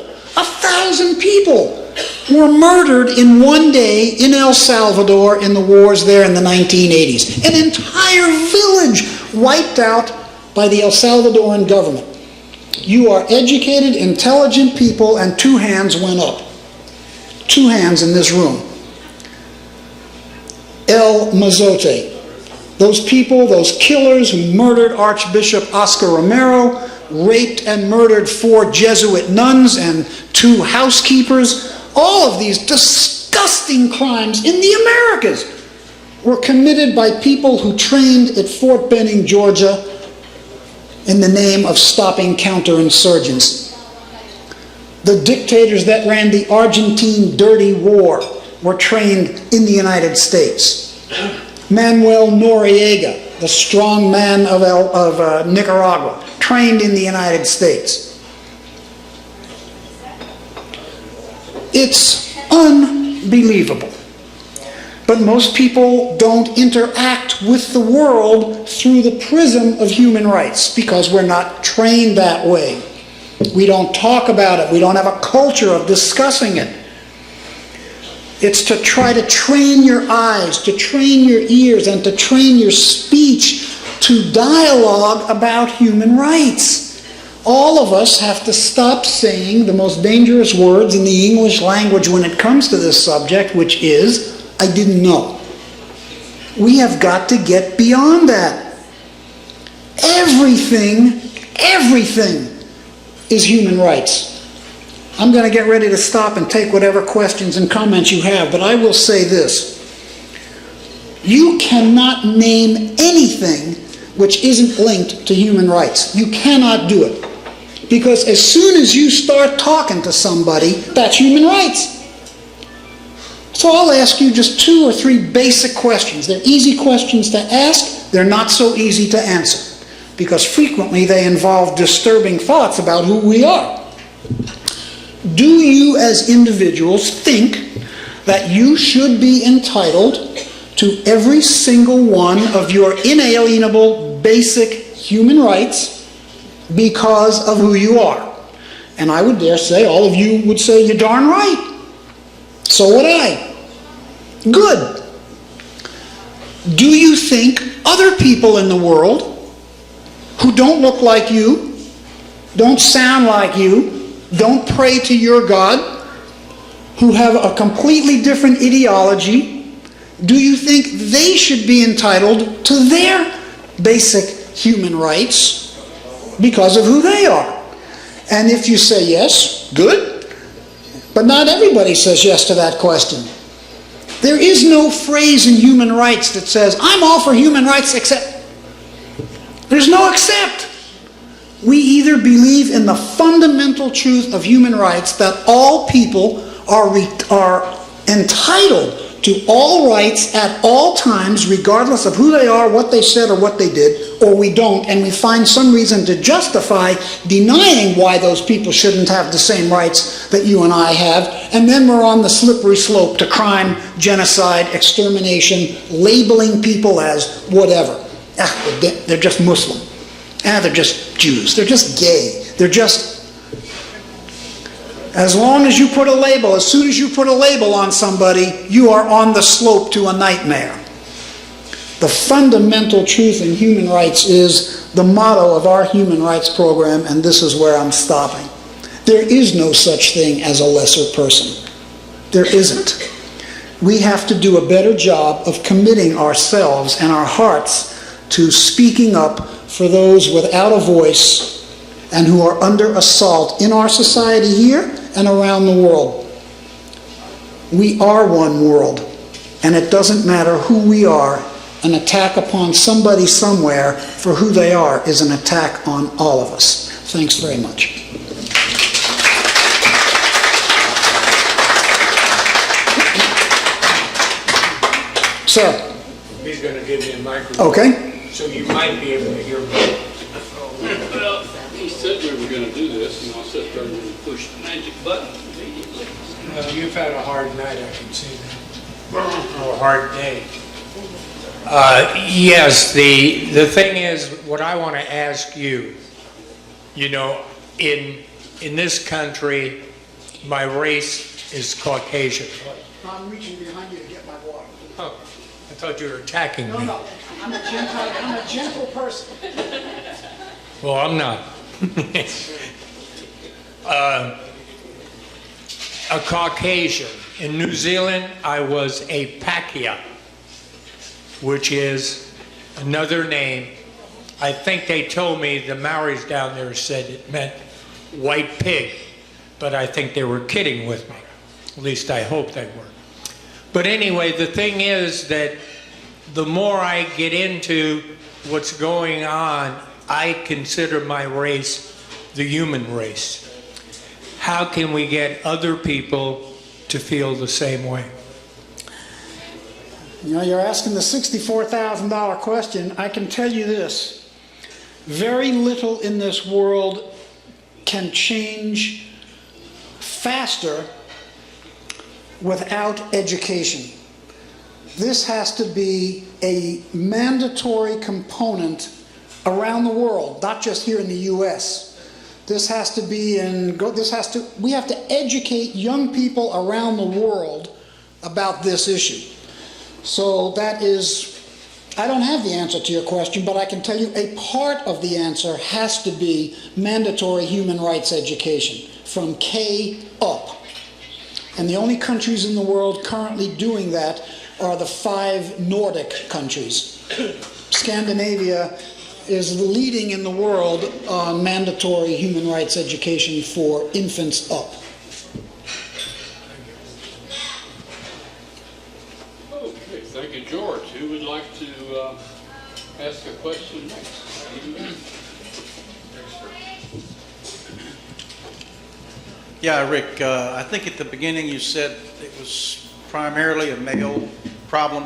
were murdered in one day in El Salvador in the wars there in the 1980s. An entire village wiped out by the El Salvadoran government. You are educated, intelligent people, and 2 hands went up. 2 hands in this room. El Mazote. Those people, those killers who murdered Archbishop Oscar Romero, raped and murdered 4 Jesuit nuns and 2 housekeepers, all of these disgusting crimes in the Americas were committed by people who trained at Fort Benning, Georgia, in the name of stopping counterinsurgency. The dictators that ran the Argentine dirty war were trained in the United States. Manuel Noriega, the strong man of Nicaragua, trained in the United States. It's unbelievable. But most people don't interact with the world through the prism of human rights because we're not trained that way. We don't talk about it. We don't have a culture of discussing it. It's to try to train your eyes, to train your ears, and to train your speech to dialogue about human rights. All of us have to stop saying the most dangerous words in the English language when it comes to this subject, which is, I didn't know. We have got to get beyond that. Everything is human rights. I'm going to get ready to stop and take whatever questions and comments you have, but I will say this. You cannot name anything which isn't linked to human rights. You cannot do it. Because as soon as you start talking to somebody, that's human rights. So I'll ask you just 2 or 3 basic questions. They're easy questions to ask. They're not so easy to answer. Because frequently they involve disturbing thoughts about who we are. Do you as individuals think that you should be entitled to every single one of your inalienable basic human rights because of who you are? And I would dare say all of you would say, you're darn right. So would I. Good. Do you think other people in the world who don't look like you, don't sound like you, don't pray to your God, who have a completely different ideology, do you think they should be entitled to their basic human rights because of who they are? And if you say yes, good. But not everybody says yes to that question. There is no phrase in human rights that says, I'm all for human rights except. There's no except. We either believe in the fundamental truth of human rights that all people are entitled to all rights at all times, regardless of who they are, what they said, or what they did, or we don't, and we find some reason to justify denying why those people shouldn't have the same rights that you and I have, and then we're on the slippery slope to crime, genocide, extermination, labeling people as whatever. They're just Muslim. They're just Jews. They're just gay. They're just... As long as you put a label, as soon as you put a label on somebody, you are on the slope to a nightmare. The fundamental truth in human rights is the motto of our human rights program, and this is where I'm stopping. There is no such thing as a lesser person. There isn't. We have to do a better job of committing ourselves and our hearts to speaking up for those without a voice and who are under assault in our society here and around the world. We are one world, and it doesn't matter who we are. An attack upon somebody somewhere for who they are is an attack on all of us. Thanks very much. Sir. He's going to give me a microphone. Okay. So you might be able to hear me. Well, he said we were going to do this, and I said there and push the magic button immediately. You've had a hard night, I can see that. Or a hard day. Yes, the thing is, what I want to ask you, you know, in this country, my race is Caucasian. I'm reaching behind you to get my water. Oh, I thought you were attacking me. No, I'm a gentle person. Well, I'm not. A Caucasian. In New Zealand, I was a Pakia, which is another name. I think they told me, the Maoris down there said it meant white pig, but I think they were kidding with me. At least I hope they were. But anyway, the thing is that the more I get into what's going on, I consider my race the human race. How can we get other people to feel the same way? You know, you're asking the $64,000 question. I can tell you this. Very little in this world can change faster without education. This has to be a mandatory component around the world, not just here in the U.S. This has to be we have to educate young people around the world about this issue. So that is, I don't have the answer to your question, but I can tell you a part of the answer has to be mandatory human rights education from K up. And the only countries in the world currently doing that are the 5 Nordic countries. Scandinavia is leading in the world on mandatory human rights education for infants up. Okay, thank you, George. Who would like to ask a question next? Yeah, Rick, I think at the beginning you said it was primarily a male problem.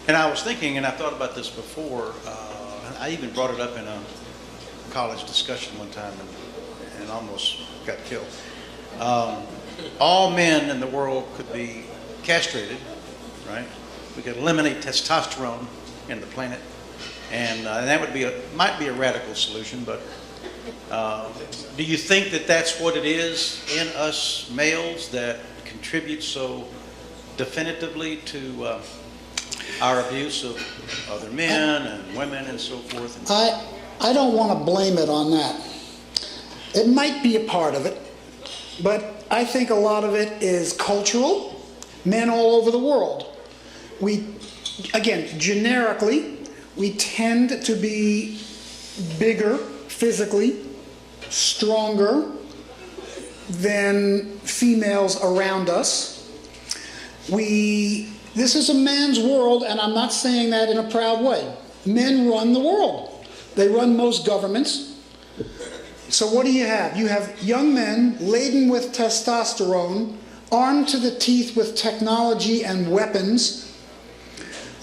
And I was thinking, and I thought about this before, and I even brought it up in a college discussion one time and almost got killed. All men in the world could be castrated, right? We could eliminate testosterone in the planet, and that would be might be a radical solution, but do you think that that's what it is in us males that contributes so definitively to our abuse of other men and women and so forth? I don't want to blame it on that. It might be a part of it, but I think a lot of it is cultural. Men all over the world. Again, generically, we tend to be bigger physically, stronger than females around us. This is a man's world, and I'm not saying that in a proud way. Men run the world. They run most governments. So what do you have? You have young men laden with testosterone, armed to the teeth with technology and weapons,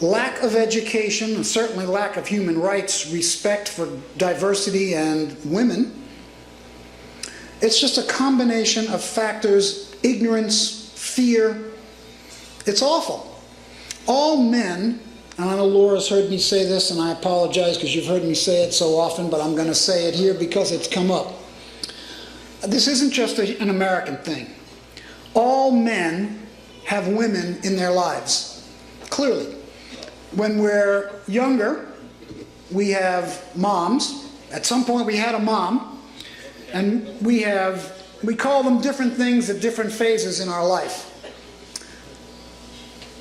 lack of education, and certainly lack of human rights, respect for diversity and women. It's just a combination of factors, ignorance, fear. It's awful. All men, and I know Laura's heard me say this, and I apologize because you've heard me say it so often, but I'm going to say it here because it's come up. This isn't just an American thing. All men have women in their lives, clearly. When we're younger, we have moms. At some point we had a mom, and we call them different things at different phases in our life.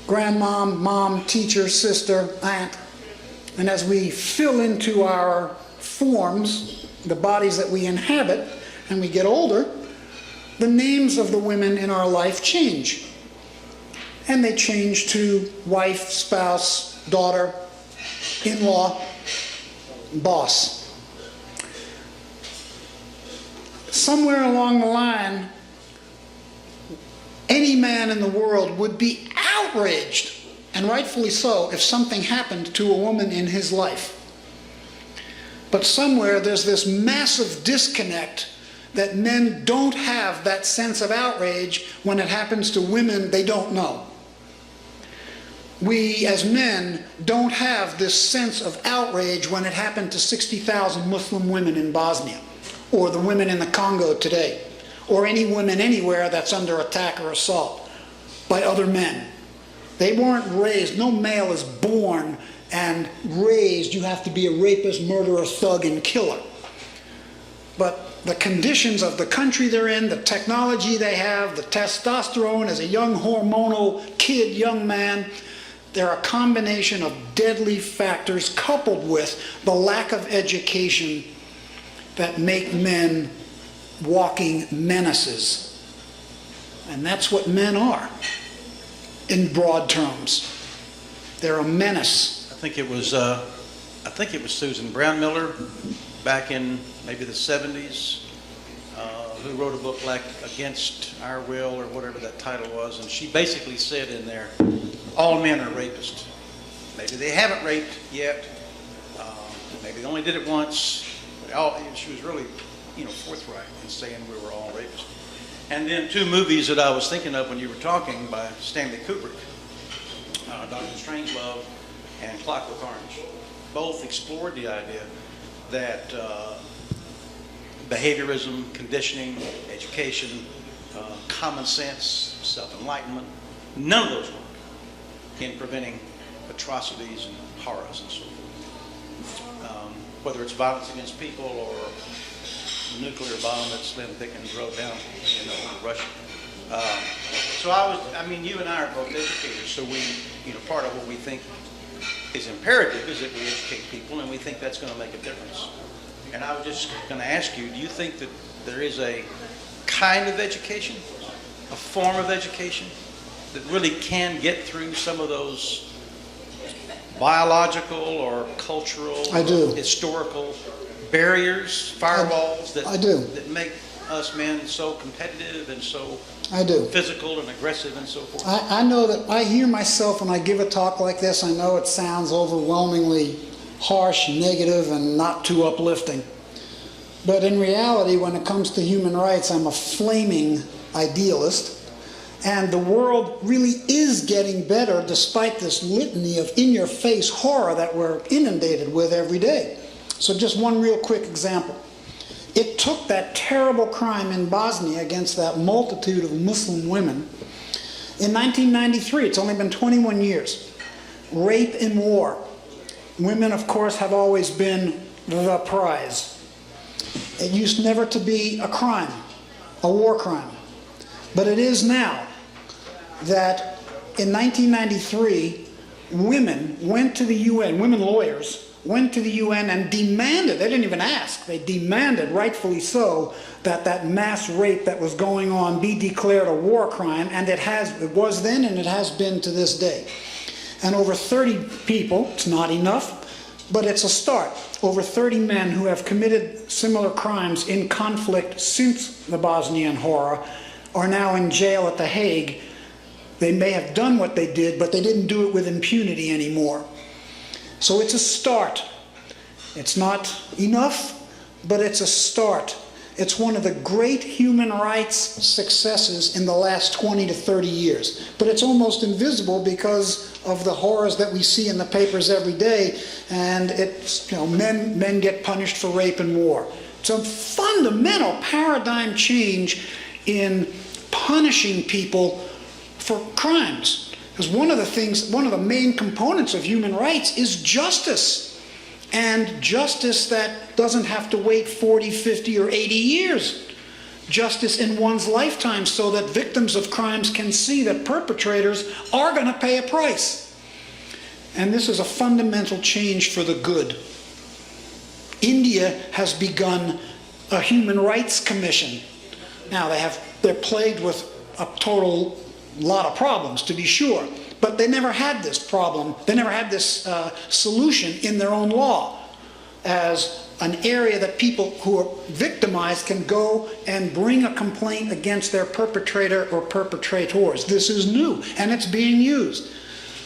Grandmom, mom, teacher, sister, aunt. And as we fill into our forms, the bodies that we inhabit, and we get older, the names of the women in our life change. And they change to wife, spouse, daughter, in-law, boss. Somewhere along the line, any man in the world would be outraged, and rightfully so, if something happened to a woman in his life. But somewhere there's this massive disconnect that men don't have that sense of outrage when it happens to women they don't know. We as men don't have this sense of outrage when it happened to 60,000 Muslim women in Bosnia, or the women in the Congo today, or any women anywhere that's under attack or assault by other men. They weren't raised, no male is born and raised, you have to be a rapist, murderer, thug, and killer. But the conditions of the country they're in, the technology they have, the testosterone as a young hormonal kid, young man, they're a combination of deadly factors coupled with the lack of education that make men walking menaces. And that's what men are, in broad terms. They're a menace. I think it was Susan Brown Miller back in maybe the 70s who wrote a book like Against Our Will or whatever that title was, and she basically said in there, all men are rapists. Maybe they haven't raped yet. Maybe they only did it once. She was really, forthright in saying we were all rapists. And then two movies that I was thinking of when you were talking by Stanley Kubrick, Dr. Strangelove and Clockwork Orange, both explored the idea that behaviorism, conditioning, education, common sense, self-enlightenment, none of those work in preventing atrocities and horrors and so forth. Whether it's violence against people or the nuclear bomb that Slim Pickens wrote down, in Russia. You and I are both educators, so part of what we think is imperative is that we educate people, and we think that's going to make a difference. And I was just going to ask you, do you think that there is a kind of education, a form of education, that really can get through some of those biological or cultural, or historical barriers, firewalls that make us men so competitive and so physical and aggressive and so forth? I know that I hear myself when I give a talk like this. I know it sounds overwhelmingly harsh, negative, and not too uplifting. But in reality, when it comes to human rights, I'm a flaming idealist. And the world really is getting better despite this litany of in-your-face horror that we're inundated with every day. So just one real quick example. It took that terrible crime in Bosnia against that multitude of Muslim women in 1993. It's only been 21 years. Rape in war. Women, of course, have always been the prize. It used never to be a crime, a war crime. But it is now that in 1993, women went to the UN, women lawyers, went to the UN and demanded, they didn't even ask, they demanded, rightfully so, that that mass rape that was going on be declared a war crime, and it was then and it has been to this day. And over 30 people, it's not enough, but it's a start. Over 30 men who have committed similar crimes in conflict since the Bosnian horror are now in jail at The Hague. They may have done what they did, but they didn't do it with impunity anymore. So it's a start. It's not enough, but it's a start. It's one of the great human rights successes in the last 20 to 30 years. But it's almost invisible because of the horrors that we see in the papers every day, and it's, men get punished for rape and war. It's a fundamental paradigm change in punishing people for crimes. Because one of the main components of human rights is justice. And justice that doesn't have to wait 40, 50, or 80 years. Justice in one's lifetime so that victims of crimes can see that perpetrators are going to pay a price. And this is a fundamental change for the good. India has begun a human rights commission. Now they're plagued with a total lot of problems, to be sure, but they never had this problem. They never had this solution in their own law as an area that people who are victimized can go and bring a complaint against their perpetrator or perpetrators. This is new, and it's being used.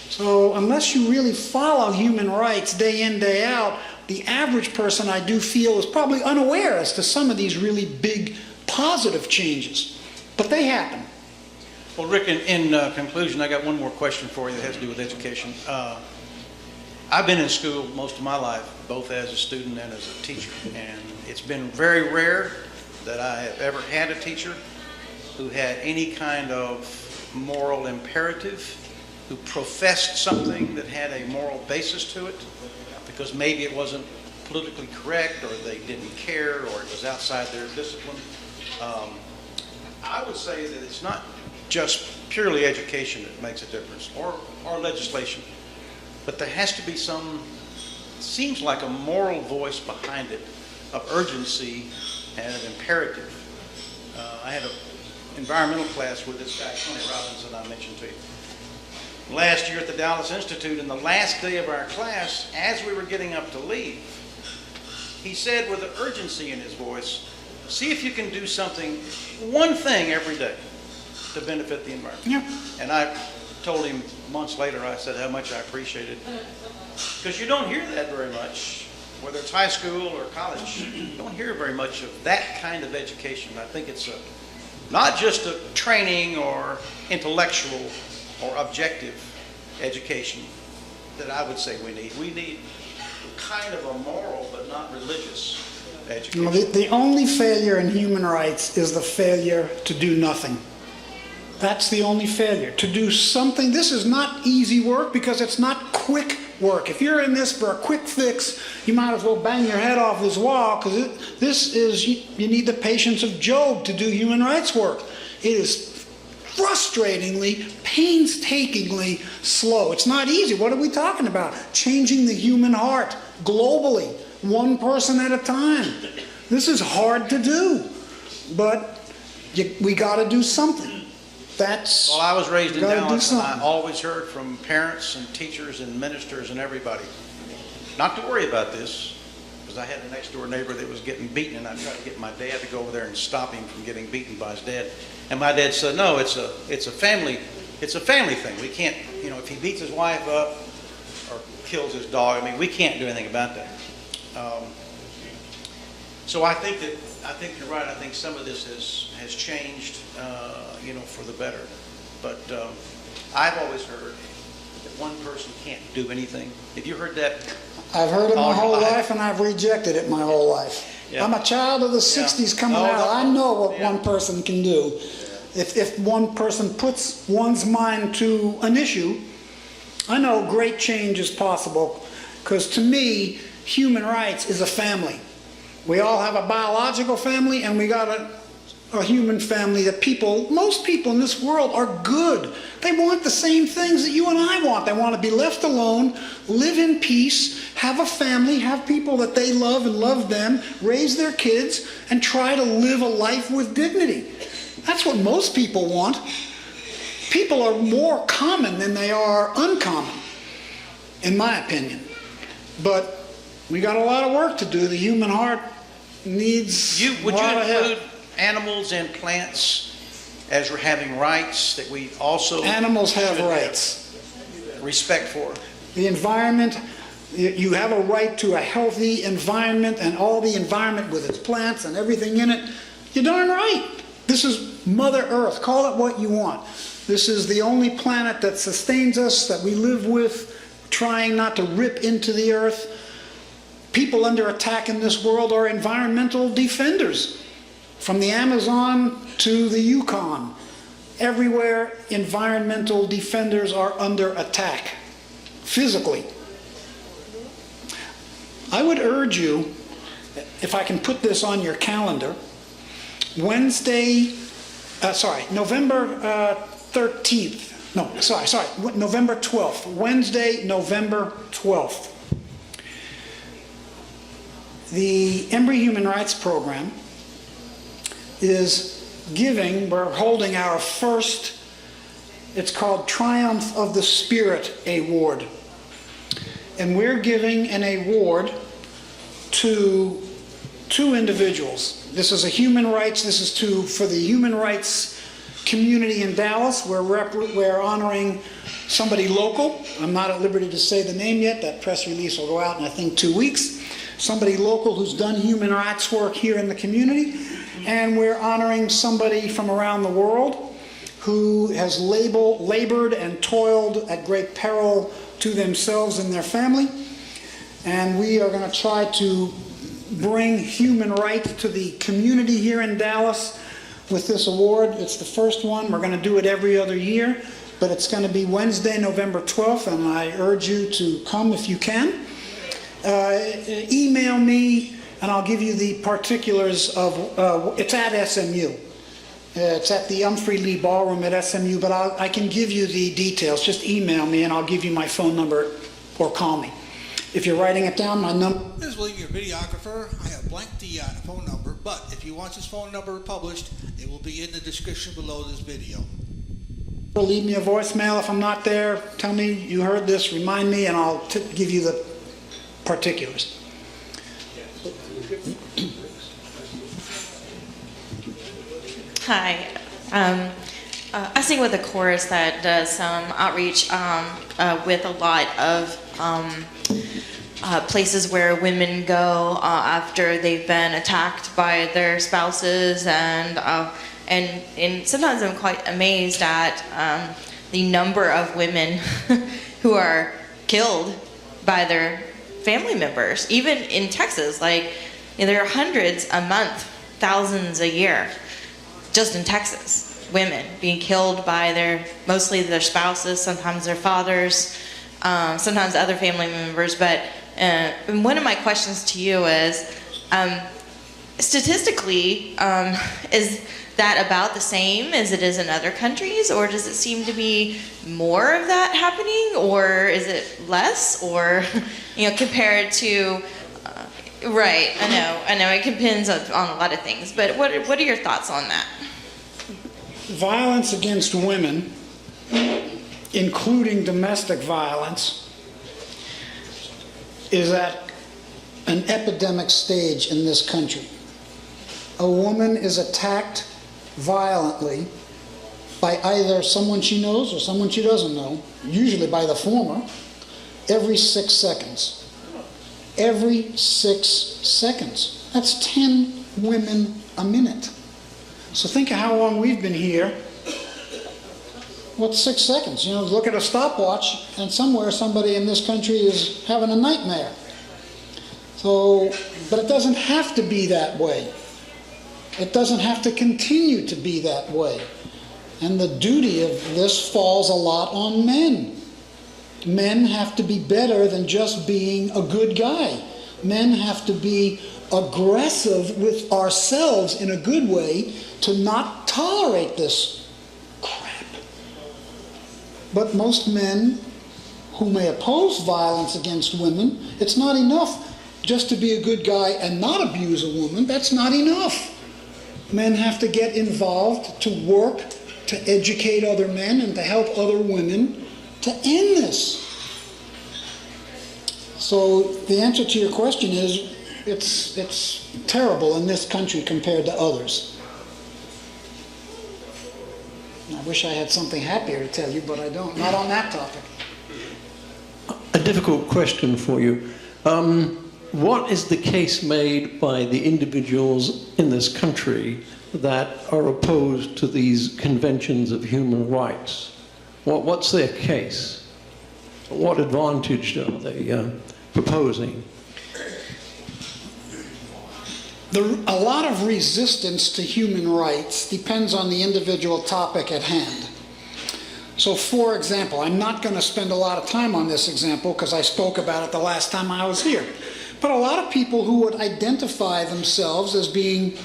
So unless you really follow human rights day in, day out, the average person, I do feel, is probably unaware as to some of these really big positive changes. But they happen. Well, Rick, in conclusion, I got one more question for you that has to do with education. I've been in school most of my life, both as a student and as a teacher, and it's been very rare that I have ever had a teacher who had any kind of moral imperative, who professed something that had a moral basis to it, because maybe it wasn't politically correct, or they didn't care, or it was outside their discipline. I would say that it's not just purely education that makes a difference, or legislation. But there has to be some, seems like a moral voice behind it, of urgency and of imperative. I had an environmental class with this guy, Tony Robbins, that I mentioned to you. Last year at the Dallas Institute, in the last day of our class, as we were getting up to leave, he said with an urgency in his voice, see if you can do something, one thing every day to benefit the environment. Yeah. And I told him months later, I said how much I appreciated it. Because you don't hear that very much, whether it's high school or college. You don't hear very much of that kind of education. I think it's not just a training or intellectual or objective education that I would say we need. We need kind of a moral but not religious education. The only failure in human rights is the failure to do nothing. That's the only failure, to do something. This is not easy work because it's not quick work. If you're in this for a quick fix, you might as well bang your head off this wall, because this is, you need the patience of Job to do human rights work. It is frustratingly, painstakingly slow. It's not easy. What are we talking about? Changing the human heart globally, one person at a time. This is hard to do, but we got to do something. Well, I was raised in Dallas, and I always heard from parents and teachers and ministers and everybody not to worry about this, because I had a next door neighbor that was getting beaten, and I tried to get my dad to go over there and stop him from getting beaten by his dad. And my dad said, no, it's a family thing. We can't, if he beats his wife up or kills his dog, I mean, we can't do anything about that. So I think you're right. I think some of this has changed, for the better. But I've always heard that one person can't do anything. Have you heard that? I've heard it my whole life, and I've rejected it my whole life. Yeah. I'm a child of the 60s coming out. I know what one person can do. If one person puts one's mind to an issue, I know great change is possible, because to me, human rights is a family. We all have a biological family, and we got a human family that most people in this world are good. They want the same things that you and I want. They want to be left alone, live in peace, have a family, have people that they love and love them, raise their kids, and try to live a life with dignity. That's what most people want. People are more common than they are uncommon, in my opinion. But we got a lot of work to do. The human heart needs Would a you lot of help. include animals and plants as we're having rights that we also Animals have should rights. respect for? The environment, you have a right to a healthy environment, and all the environment with its plants and everything in it. You're darn right. This is Mother Earth. Call it what you want. This is the only planet that sustains us, that we live with, trying not to rip into the earth. People under attack in this world are environmental defenders, from the Amazon to the Yukon. Everywhere, environmental defenders are under attack, physically. I would urge you, if I can put this on your calendar, November 13th. November 12th. Wednesday, November 12th. The Embrey Human Rights Program is giving, we're holding our first, it's called Triumph of the Spirit Award. And we're giving an award to two individuals. This is for the human rights community in Dallas. We're honoring somebody local. I'm not at liberty to say the name yet. That press release will go out in, I think, 2 weeks. Somebody local who's done human rights work here in the community. And we're honoring somebody from around the world who has labored and toiled at great peril to themselves and their family. And we are going to try to bring human rights to the community here in Dallas with this award. It's the first one. We're going to do it every other year, but it's going to be Wednesday, November 12th, and I urge you to come if you can. Email me, and I'll give you the particulars of, it's at SMU. It's at the Humphrey Lee Ballroom at SMU, but I can give you the details. Just email me, and I'll give you my phone number, or call me. If you're writing it down, my number... This is William, your videographer. I have blanked the phone number, but if you want this phone number published, it will be in the description below this video. Leave me a voicemail if I'm not there. Tell me you heard this, remind me, and I'll give you the particulars. Hi. I sing with a chorus that does some outreach with a lot of places where women go after they've been attacked by their spouses, and sometimes I'm quite amazed at the number of women who are killed by their family members. Even in Texas, there are hundreds a month, thousands a year, just in Texas. Women being killed by mostly their spouses, sometimes their fathers, sometimes other family members. But one of my questions to you is, statistically, is that about the same as it is in other countries, or does it seem to be more of that happening, or is it less, or compared to? Right, I know, it depends on a lot of things. But what are your thoughts on that? Violence against women, including domestic violence, is at an epidemic stage in this country. A woman is attacked violently by either someone she knows or someone she doesn't know, usually by the former, every 6 seconds. Every 6 seconds. That's 10 women a minute. So think of how long we've been here. What's 6 seconds? Look at a stopwatch, and somewhere somebody in this country is having a nightmare. But it doesn't have to be that way. It doesn't have to continue to be that way. And the duty of this falls a lot on men. Men have to be better than just being a good guy. Men have to be aggressive with ourselves in a good way to not tolerate this crap. But most men who may oppose violence against women, it's not enough just to be a good guy and not abuse a woman. That's not enough. Men have to get involved to work, to educate other men and to help other women to end this. So the answer to your question is, it's terrible in this country compared to others. I wish I had something happier to tell you, but I don't. Not on that topic. A difficult question for you. What is the case made by the individuals in this country that are opposed to these conventions of human rights? What's their case? What advantage are they proposing? A lot of resistance to human rights depends on the individual topic at hand. So, for example, I'm not going to spend a lot of time on this example because I spoke about it the last time I was here. But a lot of people who would identify themselves as being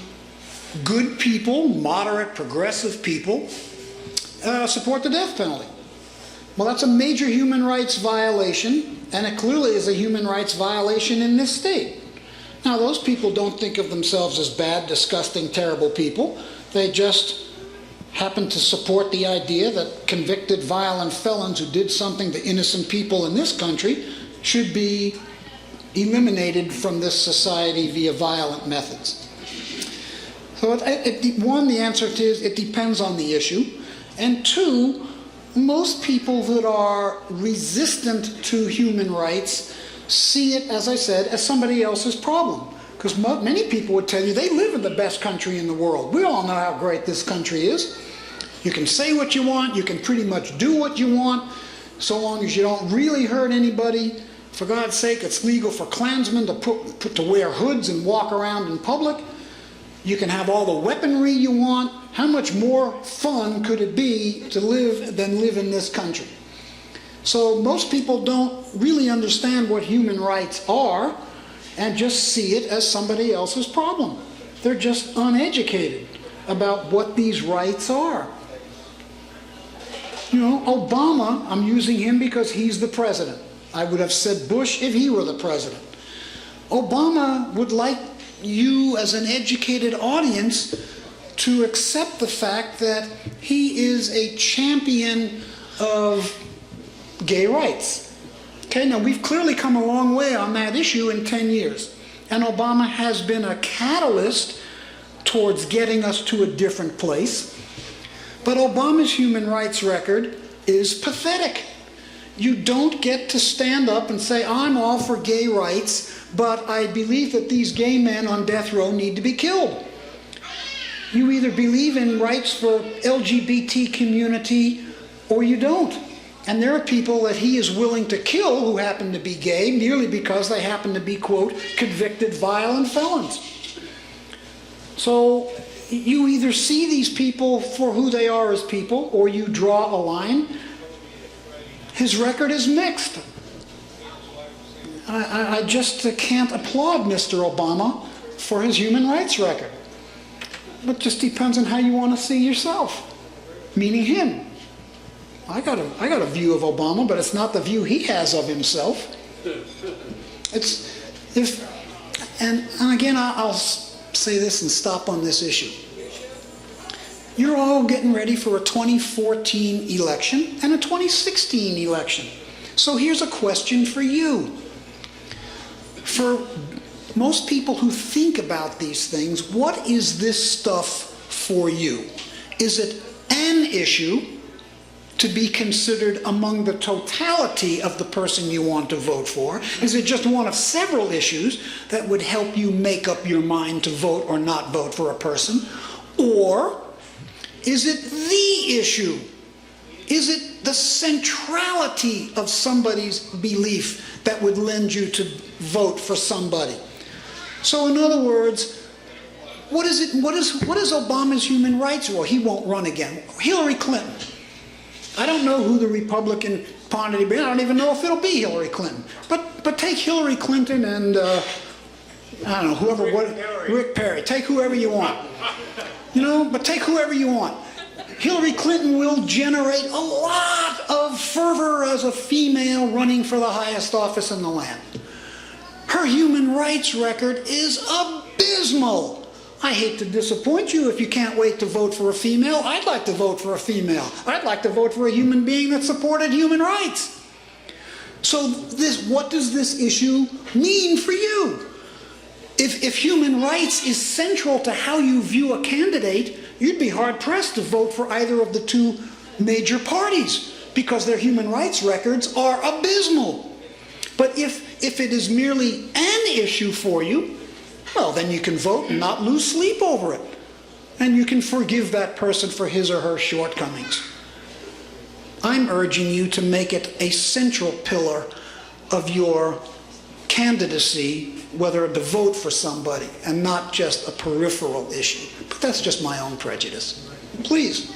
good people, moderate, progressive people, support the death penalty. Well, that's a major human rights violation, and it clearly is a human rights violation in this state. Now, those people don't think of themselves as bad, disgusting, terrible people. They just happen to support the idea that convicted violent felons who did something to innocent people in this country should be eliminated from this society via violent methods. So one, the answer is it depends on the issue. And two, most people that are resistant to human rights see it, as I said, as somebody else's problem. Because many people would tell you they live in the best country in the world. We all know how great this country is. You can say what you want, you can pretty much do what you want, so long as you don't really hurt anybody. For God's sake, it's legal for Klansmen to wear hoods and walk around in public. You can have all the weaponry you want. How much more fun could it be to live than live in this country? So most people don't really understand what human rights are and just see it as somebody else's problem. They're just uneducated about what these rights are. You know, Obama, I'm using him because he's the president. I would have said Bush if he were the president. Obama would like you as an educated audience to accept the fact that he is a champion of gay rights. Okay, now we've clearly come a long way on that issue in 10 years. And Obama has been a catalyst towards getting us to a different place. But Obama's human rights record is pathetic. You don't get to stand up and say, I'm all for gay rights, but I believe that these gay men on death row need to be killed. You either believe in rights for LGBT community or you don't. And there are people that he is willing to kill who happen to be gay merely because they happen to be, quote, convicted violent felons. So you either see these people for who they are as people or you draw a line. His record is mixed. I just can't applaud Mr. Obama for his human rights record. It just depends on how you want to see yourself, meaning him. I got a view of Obama, but it's not the view he has of himself. And again, I'll say this and stop on this issue. You're all getting ready for a 2014 election and a 2016 election. So here's a question for you. For most people who think about these things, what is this stuff for you? Is it an issue to be considered among the totality of the person you want to vote for? Is it just one of several issues that would help you make up your mind to vote or not vote for a person? Or is it the issue? Is it the centrality of somebody's belief that would lend you to vote for somebody? So in other words, what is Obama's human rights role? He won't run again. Hillary Clinton. I don't know who the Republican quantity be. I don't even know if it'll be Hillary Clinton. But take Hillary Clinton and I don't know, Rick Perry. Take whoever you want. You know, but take whoever you want. Hillary Clinton will generate a lot of fervor as a female running for the highest office in the land. Her human rights record is abysmal. I hate to disappoint you if you can't wait to vote for a female. I'd like to vote for a female. I'd like to vote for a human being that supported human rights. So what does this issue mean for you? If human rights is central to how you view a candidate, you'd be hard-pressed to vote for either of the two major parties because their human rights records are abysmal. But if it is merely an issue for you, well, then you can vote and not lose sleep over it. And you can forgive that person for his or her shortcomings. I'm urging you to make it a central pillar of your candidacy, whether to vote for somebody, and not just a peripheral issue. But that's just my own prejudice. Please.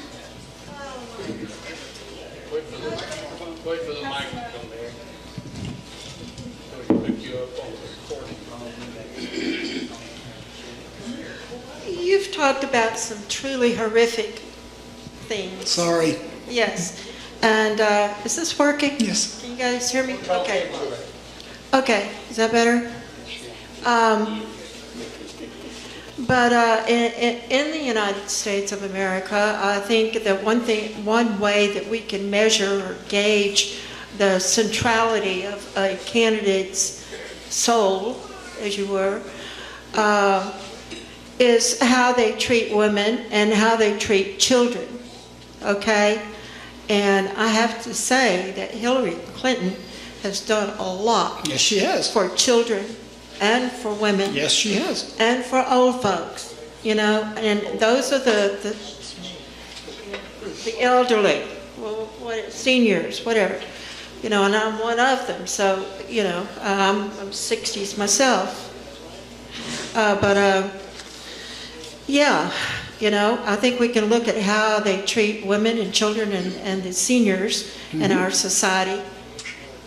Wait for the mic to come there. So we pick you up on the recording. You've talked about some truly horrific things. Sorry. Yes. And is this working? Yes. Can you guys hear me? Okay. Okay. Is that better? But in the United States of America, I think that one way that we can measure or gauge the centrality of a candidate's soul, as you were, is how they treat women and how they treat children, okay? And I have to say that Hillary Clinton has done a lot. Yes, she has. For children and for women. Yes, she has. And for old folks, you know, and those are the elderly, well, seniors, whatever, you know, and I'm one of them. So, you know, I'm 60s myself. Yeah, you know, I think we can look at how they treat women and children and the seniors in our society,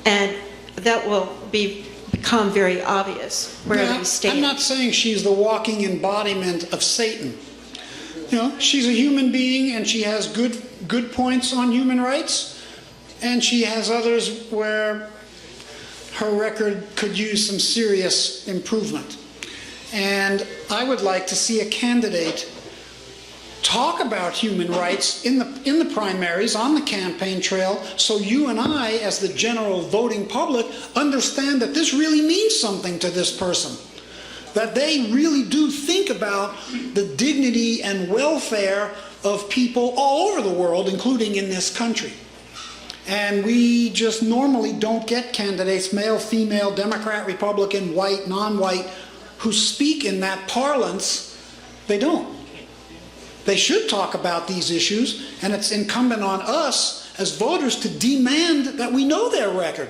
and that will become very obvious where we stand. I'm not saying she's the walking embodiment of Satan. You know, she's a human being, and she has good points on human rights, and she has others where her record could use some serious improvement. And I would like to see a candidate talk about human rights in the primaries, on the campaign trail, so you and I, as the general voting public, understand that this really means something to this person. That they really do think about the dignity and welfare of people all over the world, including in this country. And we just normally don't get candidates, male, female, Democrat, Republican, white, non-white, who speak in that parlance. They don't. They should talk about these issues, and it's incumbent on us as voters to demand that we know their record.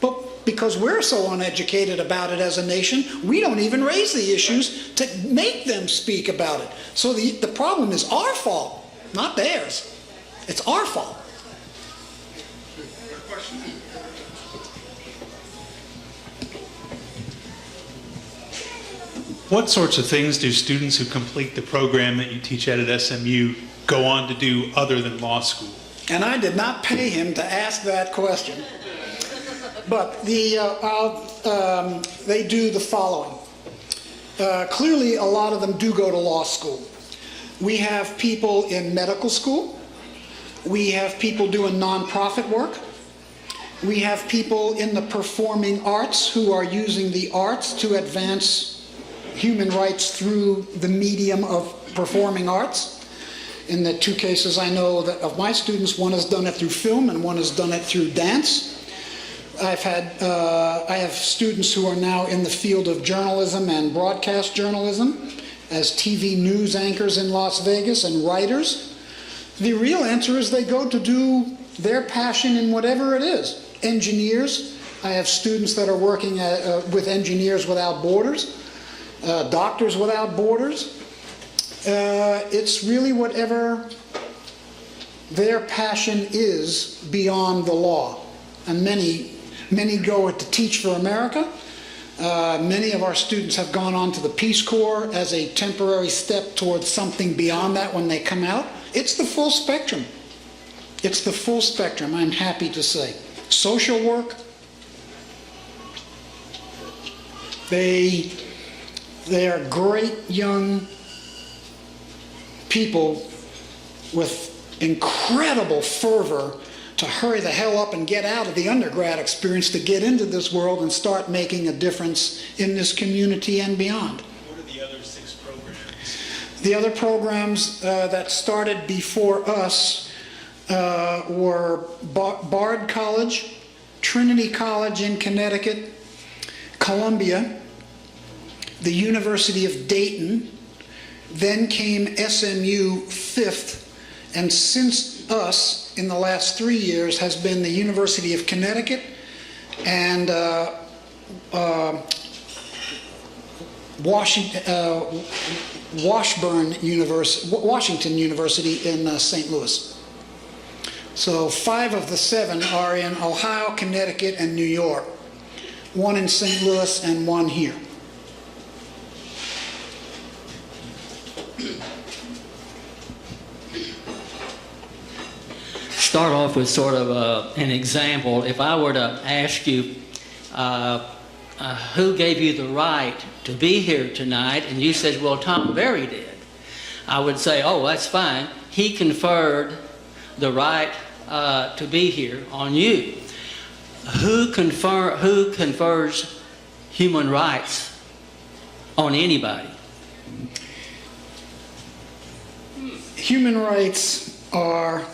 But because we're so uneducated about it as a nation, we don't even raise the issues to make them speak about it. So the problem is our fault, not theirs. It's our fault. What sorts of things do students who complete the program that you teach at SMU go on to do other than law school? And I did not pay him to ask that question. But they do the following. Clearly, a lot of them do go to law school. We have people in medical school. We have people doing nonprofit work. We have people in the performing arts who are using the arts to advance human rights through the medium of performing arts. In the two cases I know that of my students, one has done it through film and one has done it through dance. I have students who are now in the field of journalism and broadcast journalism as TV news anchors in Las Vegas and writers. The real answer is they go to do their passion in whatever it is. Engineers, I have students that are working with Engineers Without Borders. Doctors Without Borders. It's really whatever their passion is beyond the law. And many go to Teach for America. Many of our students have gone on to the Peace Corps as a temporary step towards something beyond that when they come out. It's the full spectrum. It's the full spectrum, I'm happy to say. Social work. They are great young people with incredible fervor to hurry the hell up and get out of the undergrad experience to get into this world and start making a difference in this community and beyond. What are the other 6 programs? The other programs that started before us were Bard College, Trinity College in Connecticut, Columbia, the University of Dayton, then came SMU 5th, and since us, in the last 3 years, has been the University of Connecticut and Washington University in St. Louis. So 5 of the 7 are in Ohio, Connecticut, and New York. 1 in St. Louis and 1 here. Start off with sort of an example. If I were to ask you, who gave you the right to be here tonight? And you said, well, Tom Berry did. I would say, oh, that's fine. He conferred the right to be here on you. Who confers human rights on anybody? Human rights are,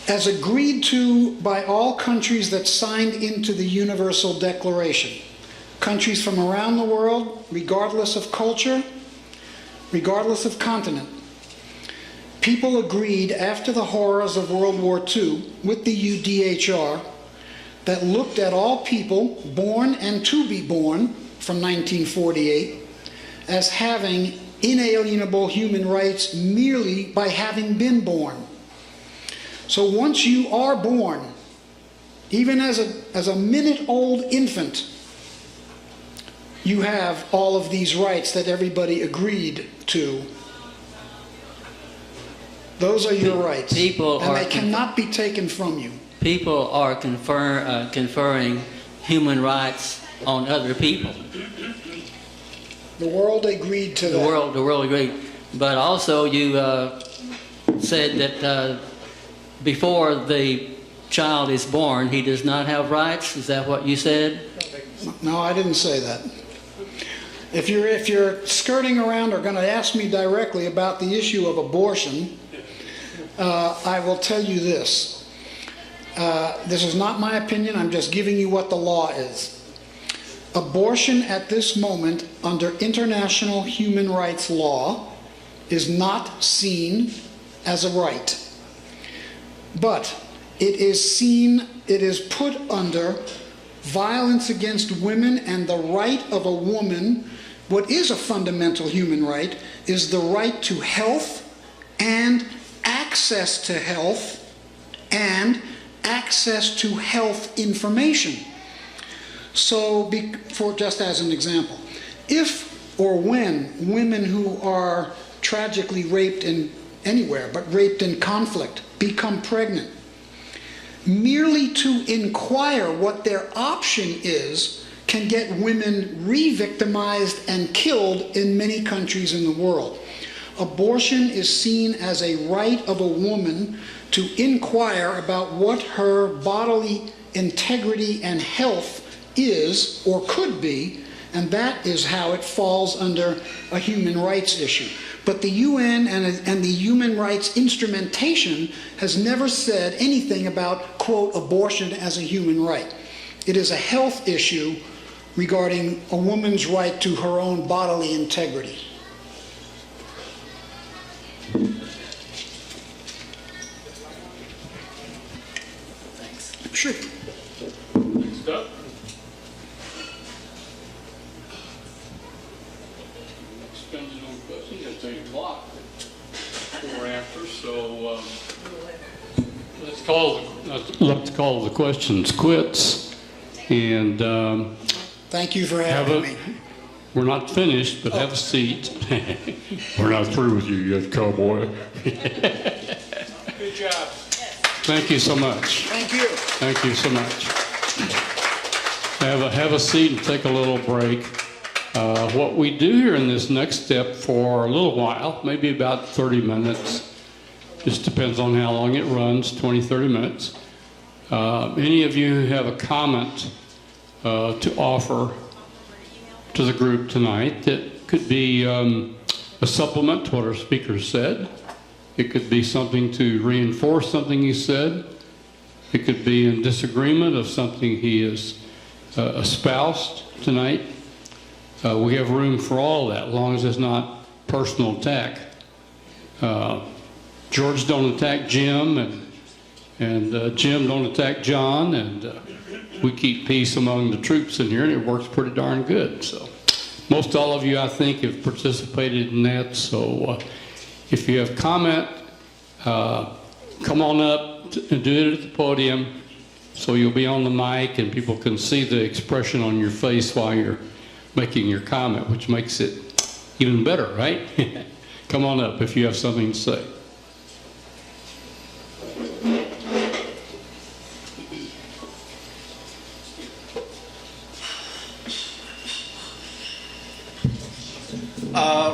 as agreed to by all countries that signed into the Universal Declaration, countries from around the world, regardless of culture, regardless of continent. People agreed after the horrors of World War II with the UDHR that looked at all people born and to be born from 1948 as having inalienable human rights merely by having been born. So once you are born, even as a minute-old infant, you have all of these rights that everybody agreed to. Those are your rights, and they cannot be taken from you. People are conferring human rights on other people. The world agreed to that. The world agreed. But also you said that before the child is born, he does not have rights. Is that what you said? No, I didn't say that. If you're skirting around or going to ask me directly about the issue of abortion, I will tell you this. This is not my opinion. I'm just giving you what the law is. Abortion at this moment under international human rights law is not seen as a right. But it is put under violence against women, and the right of a woman, what is a fundamental human right, is the right to health and access to health and access to health information. So, for just as an example, if or when women who are tragically raped anywhere, but raped in conflict, become pregnant, merely to inquire what their option is can get women re-victimized and killed in many countries in the world. Abortion is seen as a right of a woman to inquire about what her bodily integrity and health is or could be, and that is how it falls under a human rights issue. But the UN and the human rights instrumentation has never said anything about, quote, abortion as a human right. It is a health issue regarding a woman's right to her own bodily integrity. Thanks. Sure. Next up. Expended on questions. It's 8 o'clock. Before after, so let's call the questions quits. And thank you for having me. We're not finished, but have a seat. We're not through with you yet, cowboy. Good job. Thank you so much. Thank you. Thank you so much. Have a seat and take a little break. What we do here in this next step for a little while, maybe about 30 minutes, just depends on how long it runs, 20, 30 minutes. Any of you who have a comment to offer to the group tonight that could be a supplement to what our speaker said. It could be something to reinforce something he said. It could be in disagreement of something he has espoused tonight. We have room for all that, as long as it's not personal attack. George don't attack Jim, and Jim don't attack John, and we keep peace among the troops in here, and it works pretty darn good. So most all of you, I think, have participated in that. So if you have comment, come on up and do it at the podium, so you'll be on the mic and people can see the expression on your face while you're making your comment, which makes it even better, right? Come on up if you have something to say.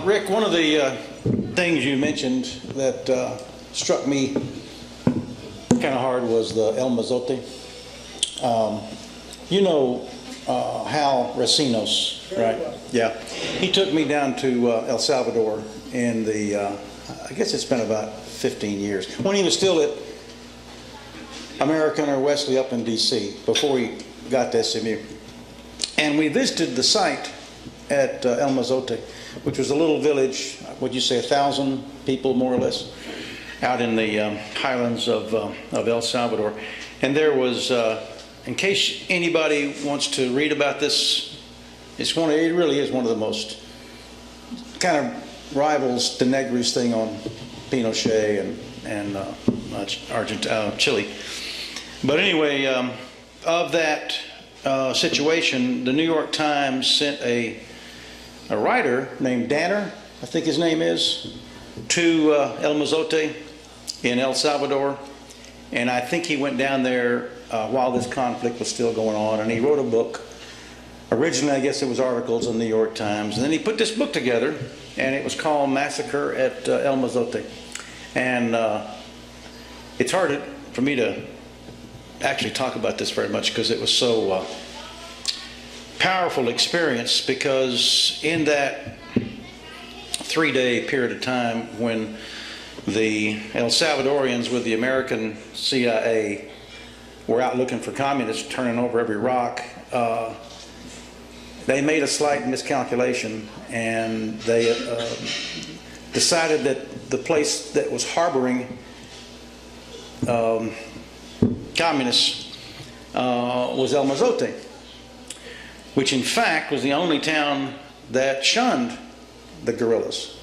Rick, one of the things you mentioned that struck me kind of hard was the El Mazote. You know Hal Racinos, right? Yeah. He took me down to El Salvador in the, I guess it's been about 15 years, when he was still at American or Wesley up in D.C., before he got to SMU. And we visited the site at El Mazote, which was a little village, would you say 1,000 people more or less, out in the highlands of El Salvador. And there was, in case anybody wants to read about this, it really is one of the most kind of rivals the Negri's thing on Pinochet and Chile. But anyway, of that situation, the New York Times sent a writer named Danner, I think his name is, to El Mazote in El Salvador. And I think he went down there while this conflict was still going on, and he wrote a book. Originally, I guess it was articles in the New York Times. And then he put this book together, and it was called Massacre at El Mazote. And it's hard for me to actually talk about this very much because it was so powerful experience, because in that 3-day period of time when the El Salvadorians with the American CIA were out looking for communists, turning over every rock, they made a slight miscalculation, and they decided that the place that was harboring communists was El Mazote, which in fact was the only town that shunned the guerrillas.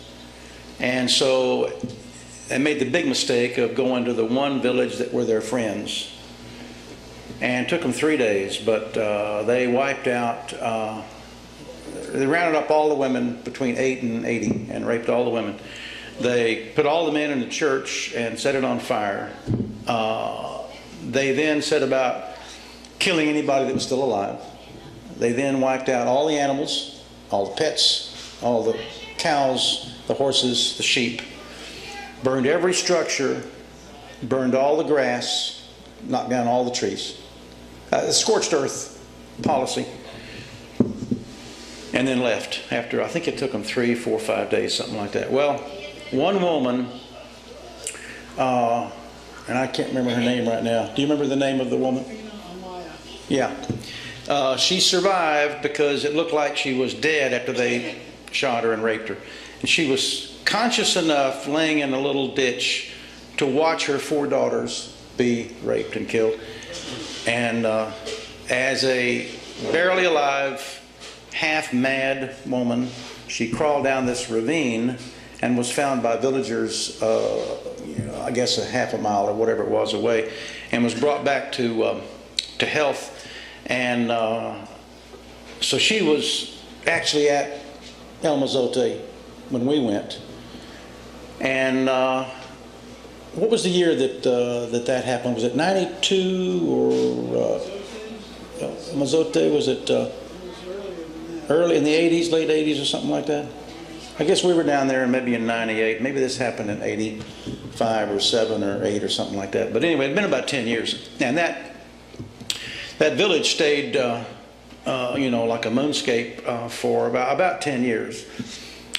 And so they made the big mistake of going to the one village that were their friends. And it took them 3 days, but they wiped out, they rounded up all the women between 8 and 80 and raped all the women. They put all the men in the church and set it on fire. They then set about killing anybody that was still alive. They then wiped out all the animals, all the pets, all the cows, the horses, the sheep, burned every structure, burned all the grass, knocked down all the trees. Scorched earth policy. And then left after, I think it took them 3, 4, 5 days, something like that. Well, one woman, and I can't remember her name right now. Do you remember the name of the woman? Yeah. She survived because it looked like she was dead after they shot her and raped her. And she was conscious enough, laying in a little ditch, to watch her 4 daughters be raped and killed. And as a barely alive, half-mad woman, she crawled down this ravine and was found by villagers, I guess a half a mile or whatever it was away, and was brought back to health. And so she was actually at El Mazote when we went. And what was the year that that happened? Was it 92 or Mazote? Was it early in the 80s, late 80s or something like that? I guess we were down there maybe in 98. Maybe this happened in 85 or 7 or 8 or something like that. But anyway, it'd been about 10 years. And that village stayed, you know, like a moonscape for about 10 years.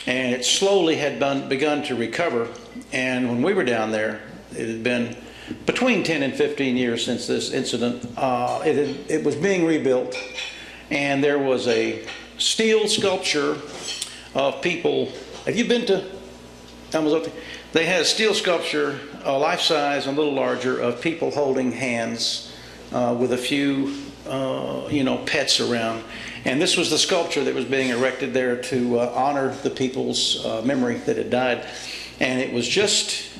And it slowly had begun to recover. And when we were down there, it had been between 10 and 15 years since this incident. It was being rebuilt, and there was a steel sculpture of people. Have you been to El Mazote? They had a steel sculpture, life-size and a little larger, of people holding hands with a few, you know, pets around. And this was the sculpture that was being erected there to honor the people's memory that had died. And it was just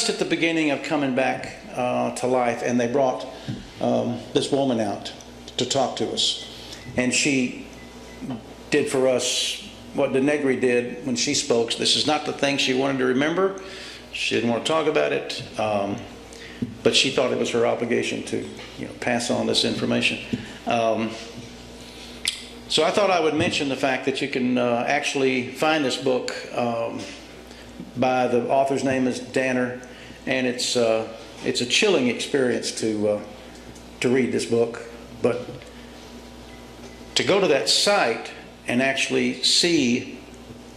at the beginning of coming back to life, and they brought this woman out to talk to us. And she did for us what the Negri did when she spoke. This is not the thing she wanted to remember. She didn't want to talk about it, but she thought it was her obligation to, you know, pass on this information. So I thought I would mention the fact that you can actually find this book by the author's name is Danner, and it's a chilling experience to read this book. But to go to that site and actually see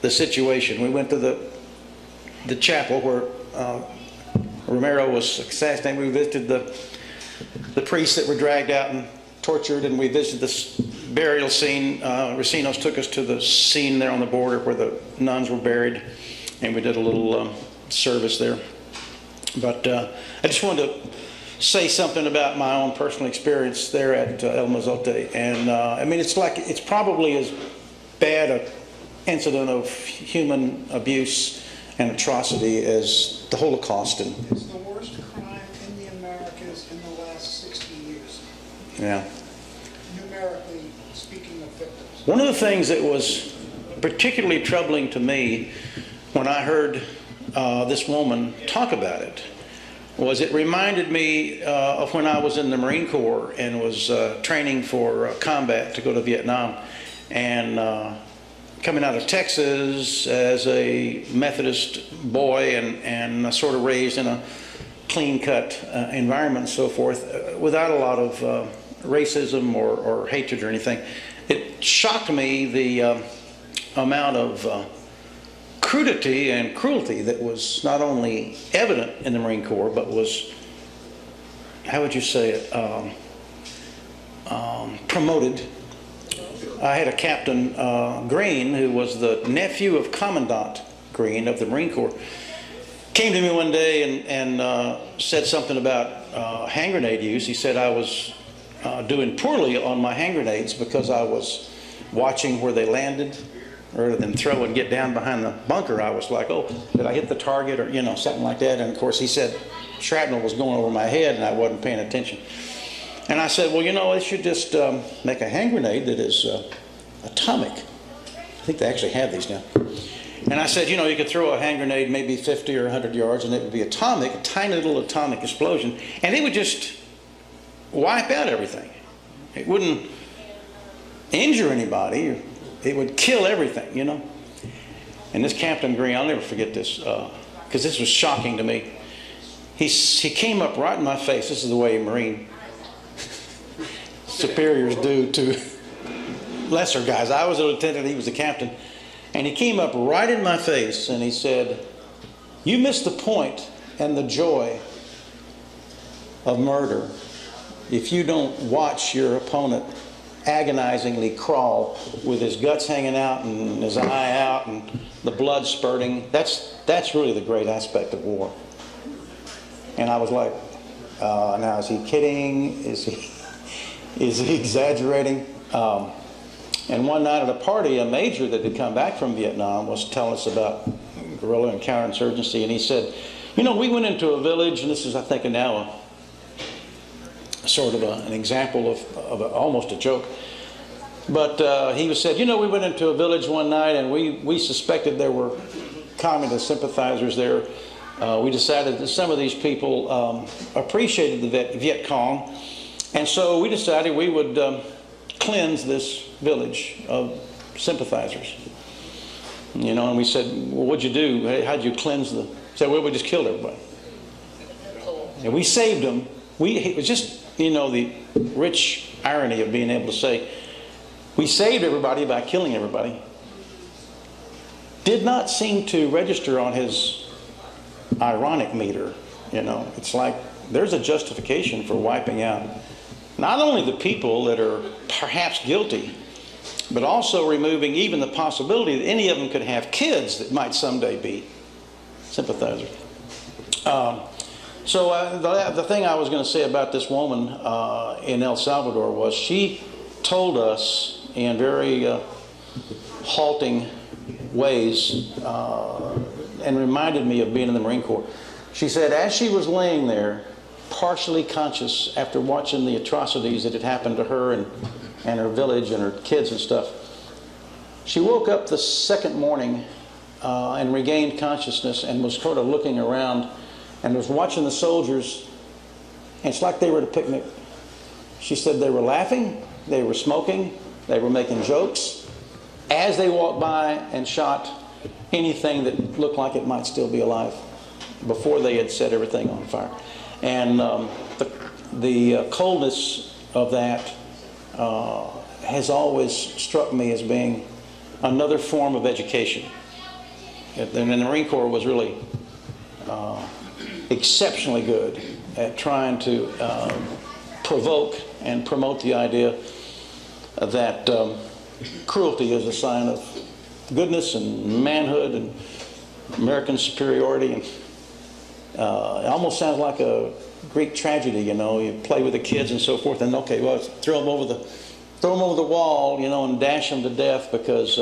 the situation, we went to the chapel where Romero was assassinated. We visited the priests that were dragged out and tortured, and we visited this burial scene. Racinos took us to the scene there on the border where the nuns were buried, and we did a little service there. But I just wanted to say something about my own personal experience there at El Mozote. And I mean, it's probably as bad an incident of human abuse and atrocity as the Holocaust. And It's the worst crime in the Americas in the last 60 years, yeah. numerically speaking of victims. One of the things that was particularly troubling to me when I heard this woman talk about it was it reminded me of when I was in the Marine Corps and was training for combat to go to Vietnam. And coming out of Texas as a Methodist boy and sort of raised in a clean-cut environment and so forth, without a lot of racism or hatred or anything, it shocked me the amount of crudity and cruelty that was not only evident in the Marine Corps, but was, how would you say it, promoted. I had a Captain Green, who was the nephew of Commandant Green of the Marine Corps, came to me one day and said something about hand grenade use. He said I was doing poorly on my hand grenades because I was watching where they landed. Rather than throw and get down behind the bunker, I was like, oh, did I hit the target, or something like that. And of course he said shrapnel was going over my head and I wasn't paying attention. And I said, well, they should just make a hand grenade that is atomic. I think they actually have these now. And I said, you could throw a hand grenade maybe 50 or 100 yards and it would be atomic, a tiny little atomic explosion, and it would just wipe out everything. It wouldn't injure anybody. It would kill everything, And this Captain Green, I'll never forget this, because this was shocking to me. He came up right in my face. This is the way Marine superiors do to lesser guys. I was a lieutenant, he was a captain. And he came up right in my face and he said, you missed the point and the joy of murder if you don't watch your opponent agonizingly crawl with his guts hanging out and his eye out and the blood spurting. That's really the great aspect of war. And I was like, now is he kidding? Is he exaggerating? And one night at a party, a major that had come back from Vietnam was telling us about guerrilla and counterinsurgency, and he said, we went into a village, and this is, I think, now sort of an example of almost a joke. But he said, we went into a village one night and we suspected there were communist sympathizers there. We decided that some of these people appreciated the Viet Cong, and so we decided we would cleanse this village of sympathizers. And we said, well, what'd you do? How'd you cleanse them? He said, well, we just killed everybody. And we saved them. It was just, the rich irony of being able to say, we saved everybody by killing everybody. Did not seem to register on his ironic meter. It's like there's a justification for wiping out not only the people that are perhaps guilty, but also removing even the possibility that any of them could have kids that might someday be sympathizers. So the thing I was going to say about this woman in El Salvador was she told us in very halting ways and reminded me of being in the Marine Corps. She said as she was laying there, partially conscious after watching the atrocities that had happened to her and her village and her kids and stuff, she woke up the second morning and regained consciousness and was sort of looking around and was watching the soldiers, and it's like they were at a picnic. She said they were laughing, they were smoking, They were making jokes as they walked by and shot anything that looked like it might still be alive before they had set everything on fire. And the coldness of that has always struck me as being another form of education. And the Marine Corps was really exceptionally good at trying to provoke and promote the idea that cruelty is a sign of goodness and manhood and American superiority. And it almost sounds like a Greek tragedy, you know. You play with the kids and so forth, and okay, well, throw them over the wall, you know, and dash them to death because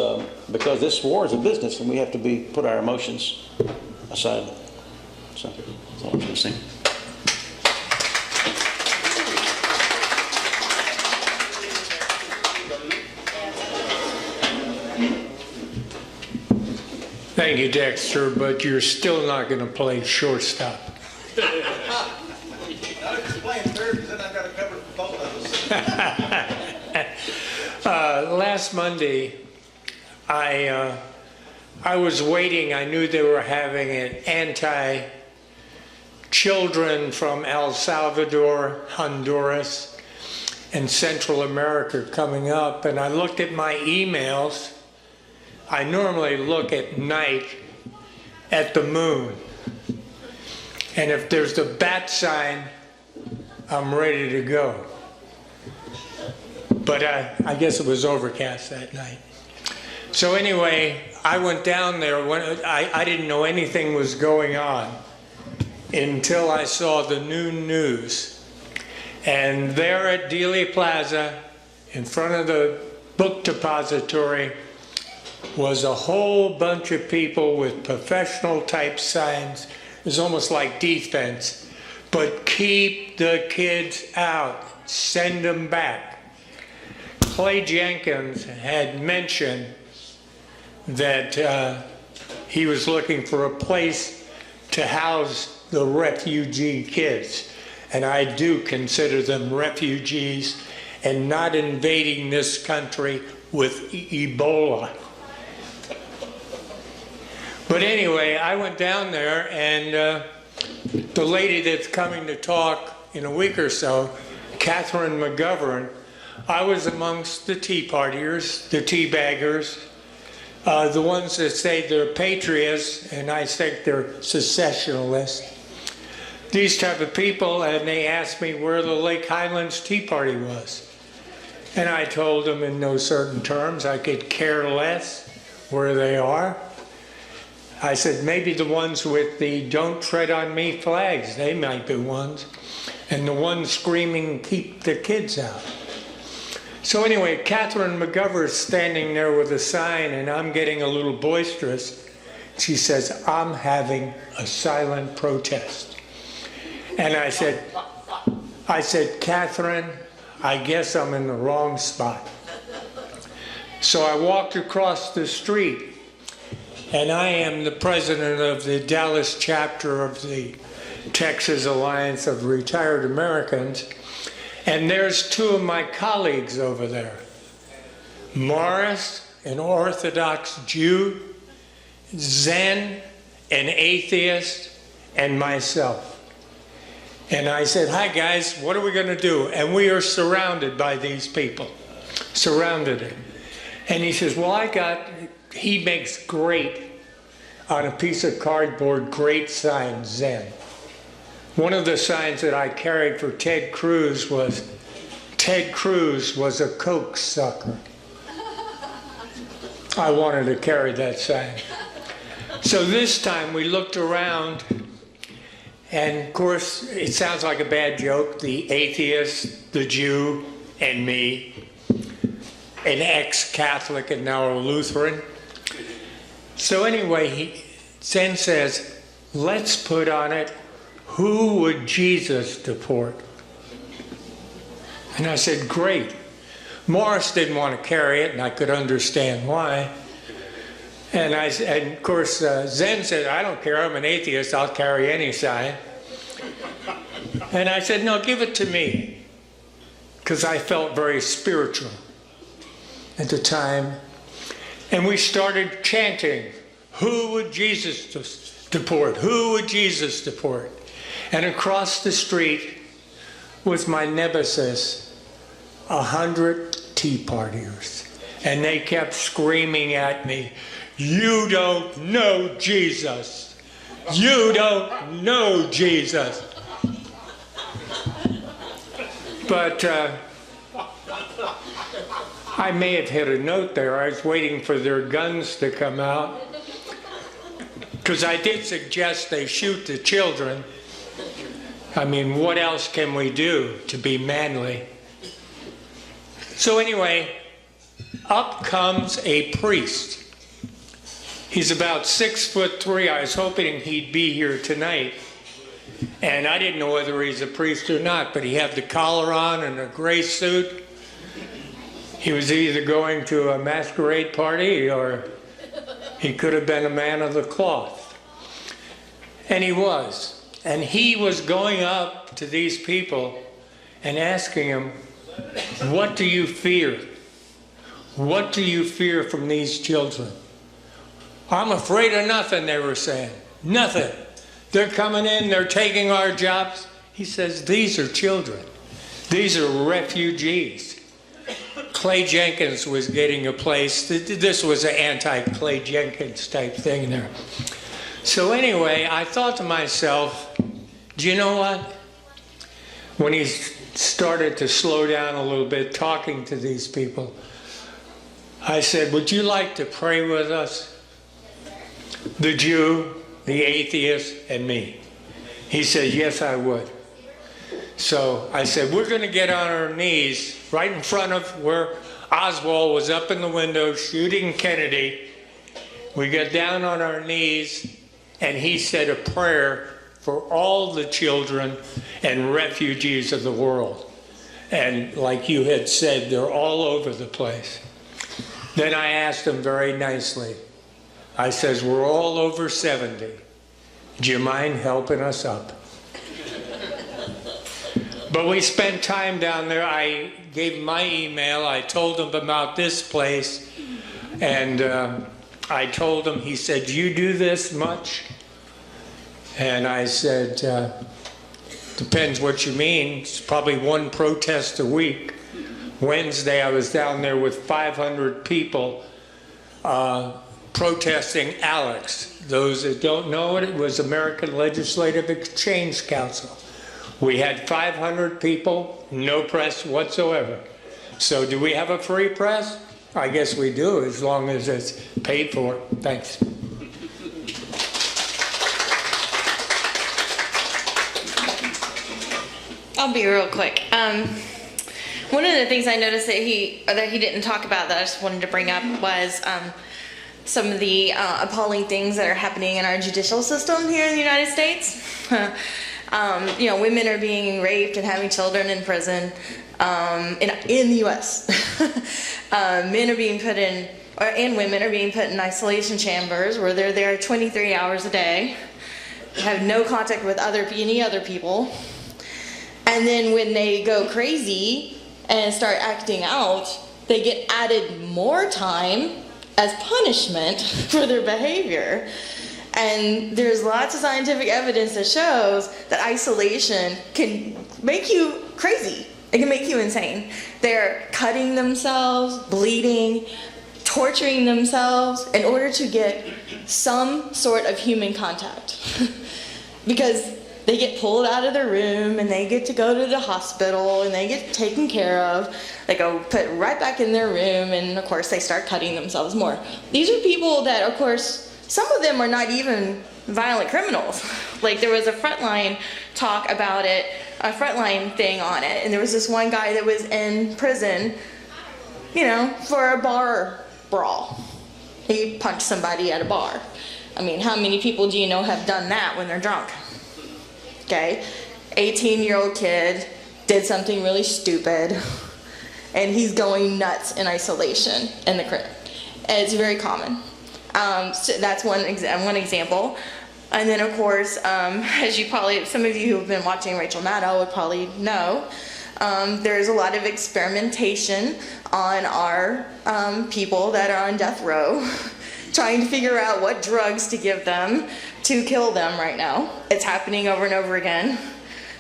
this war is a business, and we have to put our emotions aside. So that's all I'm going to say. Thank you, Dexter, but you're still not going to play shortstop. Not if you're playing third, because then I've got to cover for both of us. Last Monday, I was waiting. I knew they were having an anti-children from El Salvador, Honduras, and Central America coming up, and I looked at my emails. I normally look at night at the moon. And if there's a bat sign, I'm ready to go. But I guess it was overcast that night. So anyway, I went down there. I didn't know anything was going on until I saw the noon news. And there at Dealey Plaza, in front of the book depository, was a whole bunch of people with professional type signs. It was almost like defense. But keep the kids out. Send them back. Clay Jenkins had mentioned that he was looking for a place to house the refugee kids. And I do consider them refugees and not invading this country with Ebola. But anyway, I went down there, and the lady that's coming to talk in a week or so, Catherine McGovern, I was amongst the tea partiers, the tea baggers, the ones that say they're patriots, and I think they're secessionalists. These type of people, and they asked me where the Lake Highlands Tea Party was. And I told them in no certain terms I could care less where they are. I said, maybe the ones with the "Don't Tread on Me" flags, they might be ones. And the ones screaming, "Keep the kids out." So anyway, Catherine McGovern's standing there with a sign, and I'm getting a little boisterous. She says, "I'm having a silent protest." And I said, "Catherine, I guess I'm in the wrong spot." So I walked across the street. And I am the president of the Dallas chapter of the Texas Alliance of Retired Americans. And there's two of my colleagues over there. Morris, an Orthodox Jew, Zen, an atheist, and myself. And I said, "Hi guys, what are we going to do?" And we are surrounded by these people. Surrounded. And he says, "Well, he makes great, on a piece of cardboard, great signs, Zen." One of the signs that I carried for Ted Cruz was, "Ted Cruz was a coke sucker." I wanted to carry that sign. So this time we looked around, and of course it sounds like a bad joke, the atheist, the Jew, and me, an ex-Catholic and now a Lutheran. So anyway, Zen says, "Let's put on it, who would Jesus deport?" And I said, "Great." Morris didn't want to carry it, and I could understand why. And of course, Zen said, "I don't care, I'm an atheist, I'll carry any sign." And I said, "No, give it to me," because I felt very spiritual. at the time, and we started chanting, "Who would Jesus deport? Who would Jesus deport?" And across the street was my nemesis, 100 Tea Partiers. And they kept screaming at me, "You don't know Jesus. You don't know Jesus." But I may have hit a note there. I was waiting for their guns to come out, because I did suggest they shoot the children. I mean, what else can we do to be manly? So anyway, up comes a priest. He's about 6'3". I was hoping he'd be here tonight. And I didn't know whether he's a priest or not, but he had the collar on and a gray suit. He was either going to a masquerade party or he could have been a man of the cloth. And he was. And he was going up to these people and asking them, "What do you fear? What do you fear from these children?" "I'm afraid of nothing," they were saying. "Nothing. They're coming in, they're taking our jobs." He says, "These are children. These are refugees." Clay Jenkins was getting a place. This was an anti-Clay Jenkins type thing there. So anyway, I thought to myself, do you know what? When he started to slow down a little bit talking to these people, I said, "Would you like to pray with us?" The Jew, the atheist, and me. He said, "Yes, I would." So I said, "We're going to get on our knees right in front of where Oswald was up in the window shooting Kennedy." We got down on our knees, and he said a prayer for all the children and refugees of the world. And like you had said, they're all over the place. Then I asked him very nicely, I says, "We're all over 70. Do you mind helping us up?" But we spent time down there. I gave him my email. I told him about this place. And I told him, he said, "Do you do this much?" And I said, "Depends what you mean. It's probably one protest a week." Wednesday, I was down there with 500 people protesting Alex. Those that don't know it, it was American Legislative Exchange Council. We had 500 people, no press whatsoever. So do we have a free press? I guess we do, as long as it's paid for. Thanks. I'll be real quick. One of the things I noticed that he didn't talk about that I just wanted to bring up was some of the appalling things that are happening in our judicial system here in the United States. Women are being raped and having children in prison in the U.S. Men are being put in, and women are being put in isolation chambers where they're there 23 hours a day, have no contact with any other people, and then when they go crazy and start acting out, they get added more time as punishment for their behavior. And there's lots of scientific evidence that shows that isolation can make you crazy. It can make you insane. They're cutting themselves, bleeding, torturing themselves in order to get some sort of human contact. Because they get pulled out of their room and they get to go to the hospital and they get taken care of. They go put right back in their room, and of course they start cutting themselves more. These are people that, of course, some of them are not even violent criminals. Like there was a Frontline talk about it, a Frontline thing on it, and there was this one guy that was in prison, for a bar brawl. He punched somebody at a bar. I mean, how many people do you know have done that when they're drunk? Okay, 18-year-old kid did something really stupid, and he's going nuts in isolation in the crib. And it's very common. So that's one example. And then, of course, as you probably, some of you who have been watching Rachel Maddow would probably know, There's a lot of experimentation on our people that are on death row, trying to figure out what drugs to give them to kill them right now. It's happening over and over again.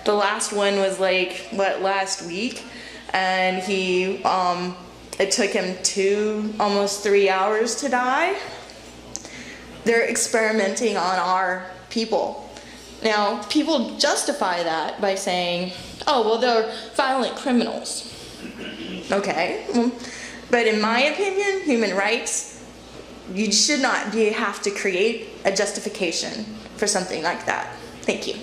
The last one was like, last week? And it took him almost 3 hours to die. They're experimenting on our people. Now, people justify that by saying, oh, well, they're violent criminals. Okay, but in my opinion, human rights, you should not have to create a justification for something like that. Thank you.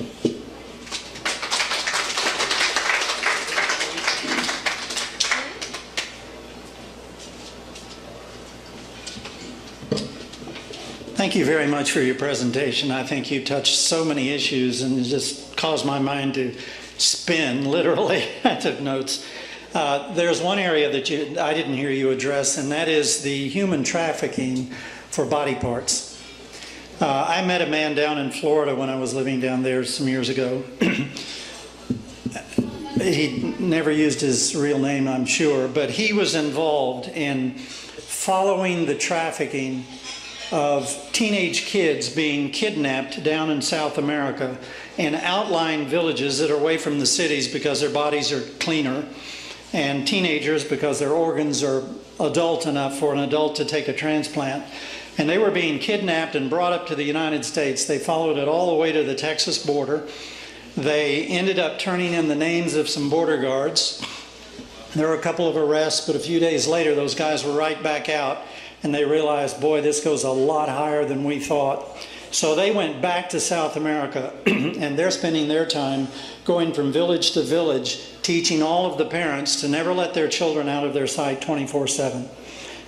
Thank you very much for your presentation. I think you touched so many issues and it just caused my mind to spin, literally. I took notes. There's one area that I didn't hear you address, and that is the human trafficking for body parts. I met a man down in Florida when I was living down there some years ago. He never used his real name, I'm sure, but he was involved in following the trafficking of teenage kids being kidnapped down in South America in outlying villages that are away from the cities because their bodies are cleaner, and teenagers because their organs are adult enough for an adult to take a transplant. And they were being kidnapped and brought up to the United States. They followed it all the way to the Texas border. They ended up turning in the names of some border guards. There were a couple of arrests, but a few days later those guys were right back out. And they realized, boy, this goes a lot higher than we thought. So they went back to South America, and they're spending their time going from village to village, teaching all of the parents to never let their children out of their sight 24/7.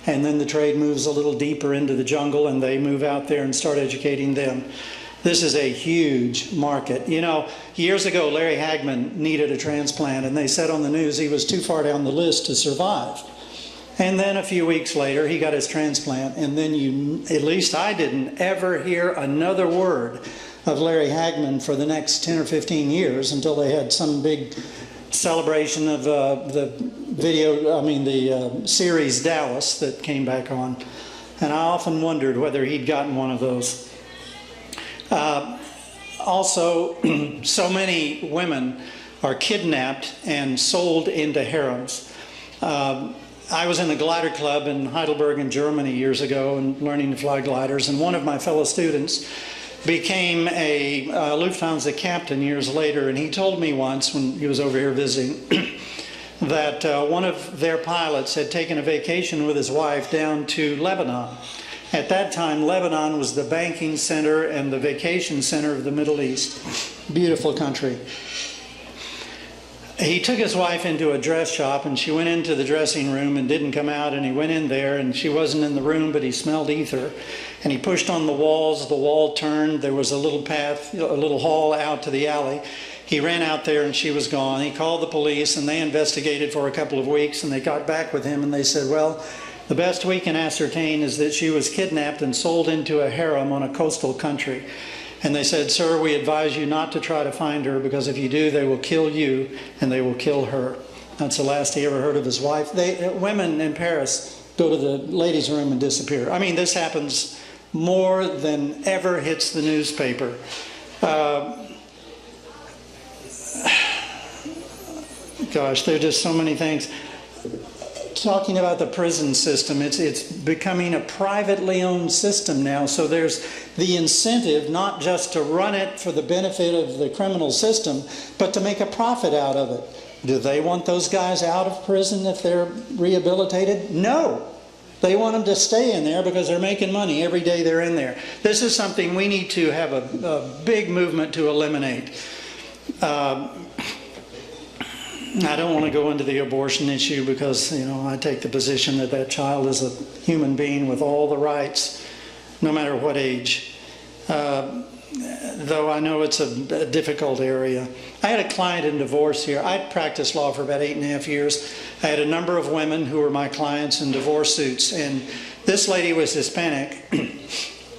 And then the trade moves a little deeper into the jungle, and they move out there and start educating them. This is a huge market. You know, years ago, Larry Hagman needed a transplant, and they said on the news he was too far down the list to survive. And then a few weeks later, he got his transplant, and then at least I didn't ever hear another word of Larry Hagman for the next 10 or 15 years until they had some big celebration of the series Dallas that came back on. And I often wondered whether he'd gotten one of those. Also, so many women are kidnapped and sold into harems. I was in a glider club in Heidelberg in Germany years ago and learning to fly gliders, and one of my fellow students became a Lufthansa captain years later, and he told me once when he was over here visiting that one of their pilots had taken a vacation with his wife down to Lebanon. At that time, Lebanon was the banking center and the vacation center of the Middle East. Beautiful country. He took his wife into a dress shop, and she went into the dressing room and didn't come out, and he went in there, and she wasn't in the room, but he smelled ether. And he pushed on the walls, the wall turned, there was a little path, a little hall out to the alley. He ran out there and she was gone. He called the police, and they investigated for a couple of weeks, and they got back with him, and they said, well, the best we can ascertain is that she was kidnapped and sold into a harem on a coastal country. And they said, sir, we advise you not to try to find her, because if you do, they will kill you and they will kill her. That's the last he ever heard of his wife. Women in Paris go to the ladies' room and disappear. I mean, this happens more than ever hits the newspaper. Gosh, there are just so many things. Talking about the prison system, it's becoming a privately owned system now, so there's the incentive not just to run it for the benefit of the criminal system, but to make a profit out of it. Do they want those guys out of prison if they're rehabilitated? No. They want them to stay in there because they're making money every day they're in there. This is something we need to have a big movement to eliminate. I don't want to go into the abortion issue because, you know, I take the position that that child is a human being with all the rights, no matter what age. Though I know it's a difficult area. I had a client in divorce here. I practiced law for about 8.5 years. I had a number of women who were my clients in divorce suits, and this lady was Hispanic,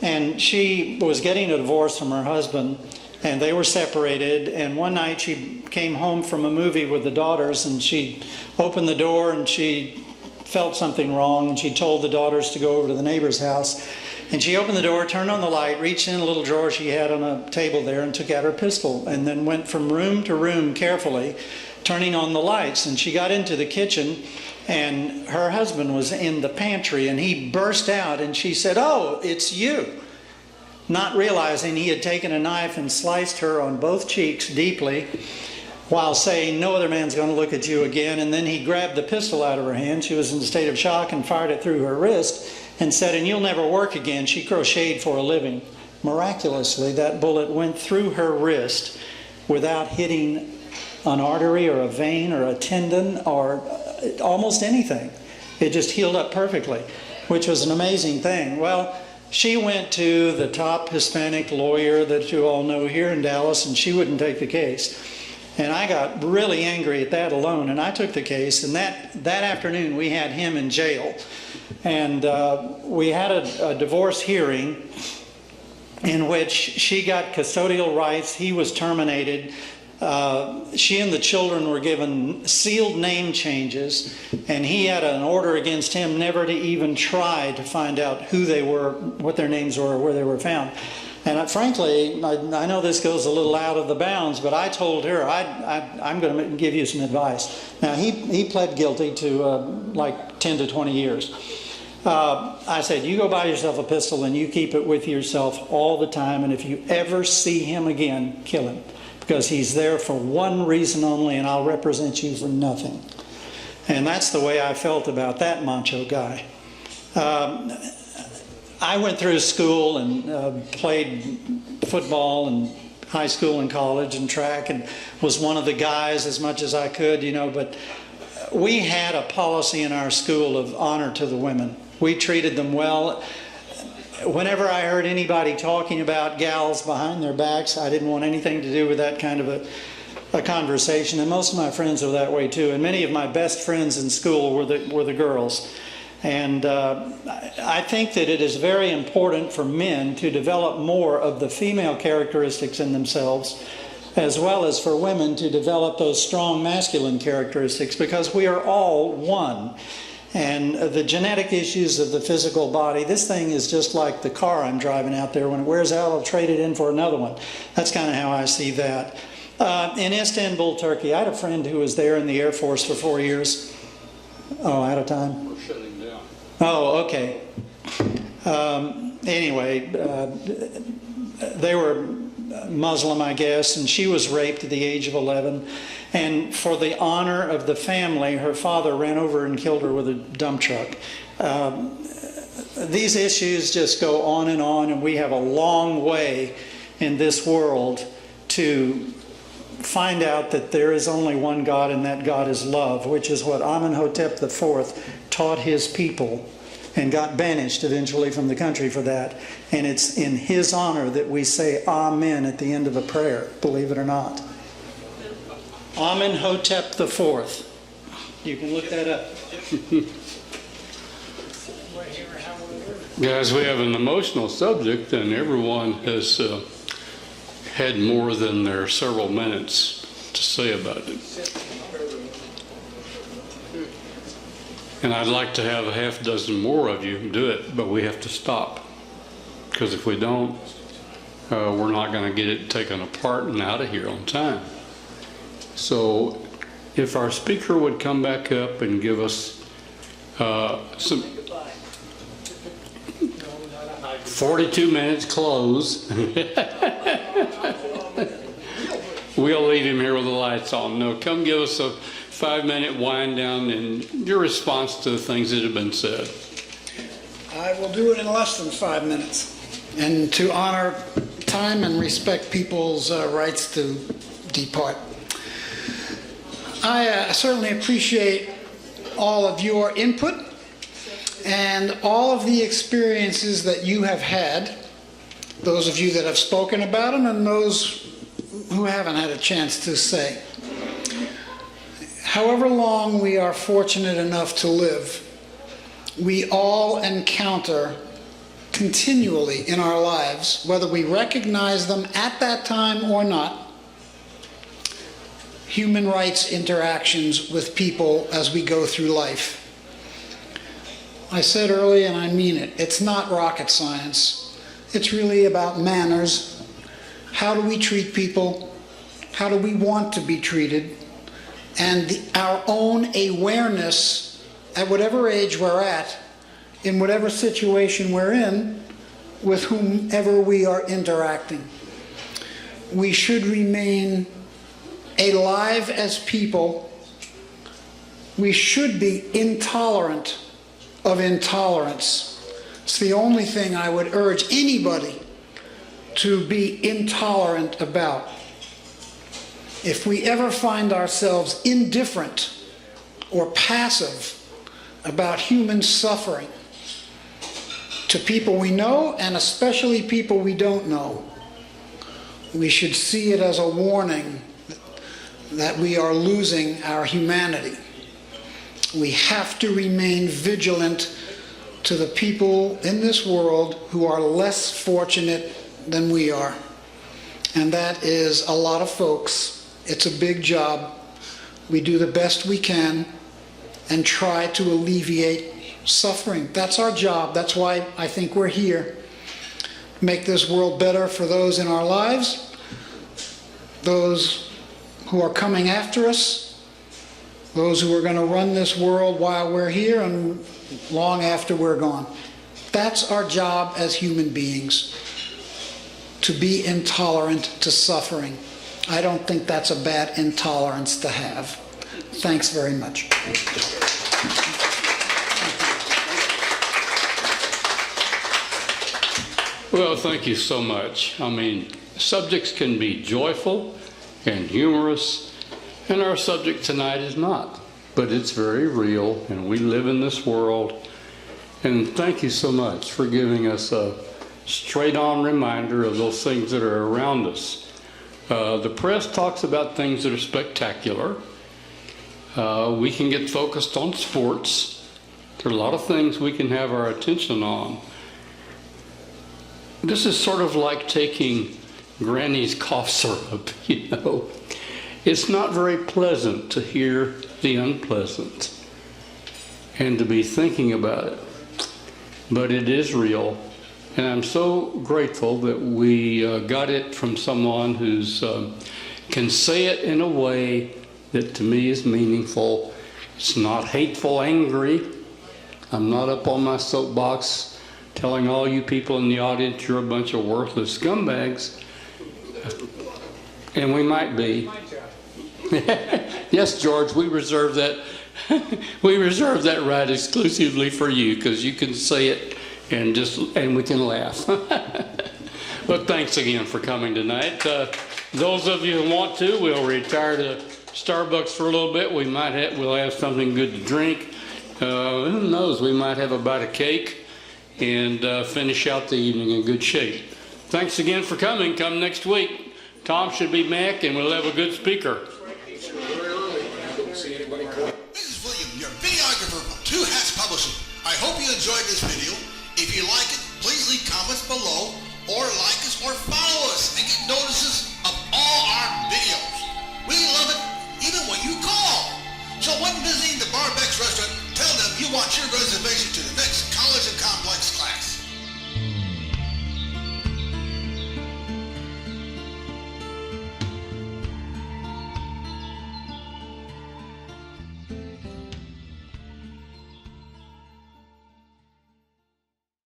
and she was getting a divorce from her husband and they were separated. And one night she came home from a movie with the daughters, and she opened the door and she felt something wrong, and she told the daughters to go over to the neighbor's house. And she opened the door, turned on the light, reached in a little drawer she had on a table there and took out her pistol, and then went from room to room carefully, turning on the lights. And she got into the kitchen, and her husband was in the pantry, and he burst out, and she said, "Oh, it's you," not realizing he had taken a knife and sliced her on both cheeks deeply, while saying, "No other man's going to look at you again." And then he grabbed the pistol out of her hand. She was in a state of shock and fired it through her wrist and said, "And you'll never work again." She crocheted for a living. Miraculously, that bullet went through her wrist without hitting an artery or a vein or a tendon or almost anything. It just healed up perfectly, which was an amazing thing. Well, she went to the top Hispanic lawyer that you all know here in Dallas, and she wouldn't take the case. And I got really angry at that alone, and I took the case. And that afternoon, we had him in jail. And we had a divorce hearing in which she got custodial rights. He was terminated. She and the children were given sealed name changes, and he had an order against him never to even try to find out who they were, what their names were, or where they were found. And frankly, I know this goes a little out of the bounds, but I told her, I'm going to give you some advice. Now, he pled guilty to like 10 to 20 years. I said, you go buy yourself a pistol and you keep it with yourself all the time, and if you ever see him again, kill him. Because he's there for one reason only, and I'll represent you for nothing. And that's the way I felt about that macho guy. I went through school and played football and high school and college and track, and was one of the guys as much as I could, you know, but we had a policy in our school of honor to the women. We treated them well. Whenever I heard anybody talking about gals behind their backs, I didn't want anything to do with that kind of a conversation. And most of my friends are that way too. And many of my best friends in school were the girls. And I think that it is very important for men to develop more of the female characteristics in themselves, as well as for women to develop those strong masculine characteristics, because we are all one. And the genetic issues of the physical body, this thing is just like the car I'm driving out there. When it wears out, I'll trade it in for another one. That's kind of how I see that. In Istanbul, Turkey, I had a friend who was there in the Air Force for 4 years. Oh, out of time? We're shutting down. Oh, okay. Anyway, they were Muslim, I guess, and she was raped at the age of 11. And for the honor of the family, her father ran over and killed her with a dump truck. These issues just go on, and we have a long way in this world to find out that there is only one God, and that God is love, which is what Amenhotep IV taught his people, and got banished eventually from the country for that. And it's in his honor that we say Amen at the end of a prayer, believe it or not. Amenhotep IV. You can look that up. Guys, we have an emotional subject, and everyone has had more than their several minutes to say about it. And I'd like to have a half dozen more of you do it, but we have to stop. Because if we don't, we're not going to get it taken apart and out of here on time. So if our speaker would come back up and give us some 42 minutes close. We'll leave him here with the lights on. No, come give us a 5-minute wind down and your response to the things that have been said. I will do it in less than 5 minutes. And to honor time and respect people's rights to depart. I certainly appreciate all of your input and all of the experiences that you have had, those of you that have spoken about them and those who haven't had a chance to say. However long we are fortunate enough to live, we all encounter continually in our lives, whether we recognize them at that time or not, human rights interactions with people as we go through life. I said earlier, and I mean it, it's not rocket science. It's really about manners. How do we treat people? How do we want to be treated? And our own awareness at whatever age we're at, in whatever situation we're in, with whomever we are interacting. We should remain alive as people. We should be intolerant of intolerance. It's the only thing I would urge anybody to be intolerant about. If we ever find ourselves indifferent or passive about human suffering to people we know and especially people we don't know, we should see it as a warning that we are losing our humanity. We have to remain vigilant to the people in this world who are less fortunate than we are. And that is a lot of folks. It's a big job. We do the best we can and try to alleviate suffering. That's our job. That's why I think we're here. Make this world better for those in our lives, those who are coming after us, those who are going to run this world while we're here and long after we're gone. That's our job as human beings, to be intolerant to suffering. I don't think that's a bad intolerance to have. Thanks very much. Well, thank you so much. I mean, subjects can be joyful and humorous, and our subject tonight is not. But it's very real, and we live in this world. And thank you so much for giving us a straight-on reminder of those things that are around us. The press talks about things that are spectacular. We can get focused on sports. There are a lot of things we can have our attention on. This is sort of like taking Granny's cough syrup, you know. It's not very pleasant to hear the unpleasant and to be thinking about it. But it is real. And I'm so grateful that we got it from someone who's can say it in a way that to me is meaningful. It's not hateful, angry. I'm not up on my soapbox telling all you people in the audience you're a bunch of worthless scumbags. And we might be. Yes, George, we reserve that. We reserve that right exclusively for you, because you can say it and we can laugh. But thanks again for coming tonight. Those of you who want to, we'll retire to Starbucks for a little bit. We'll have something good to drink. Who knows? We might have a bite of cake and finish out the evening in good shape. Thanks again for coming. Come next week. Tom should be back, and we'll have a good speaker. This is William, your videographer from Two Hats Publishing. I hope you enjoyed this video. If you like it, please leave comments below, or like us, or follow us, and get notices of all our videos. We love it, even when you call. So when visiting the Barbeck's restaurant, tell them you want your reservation to the next College of Complex class.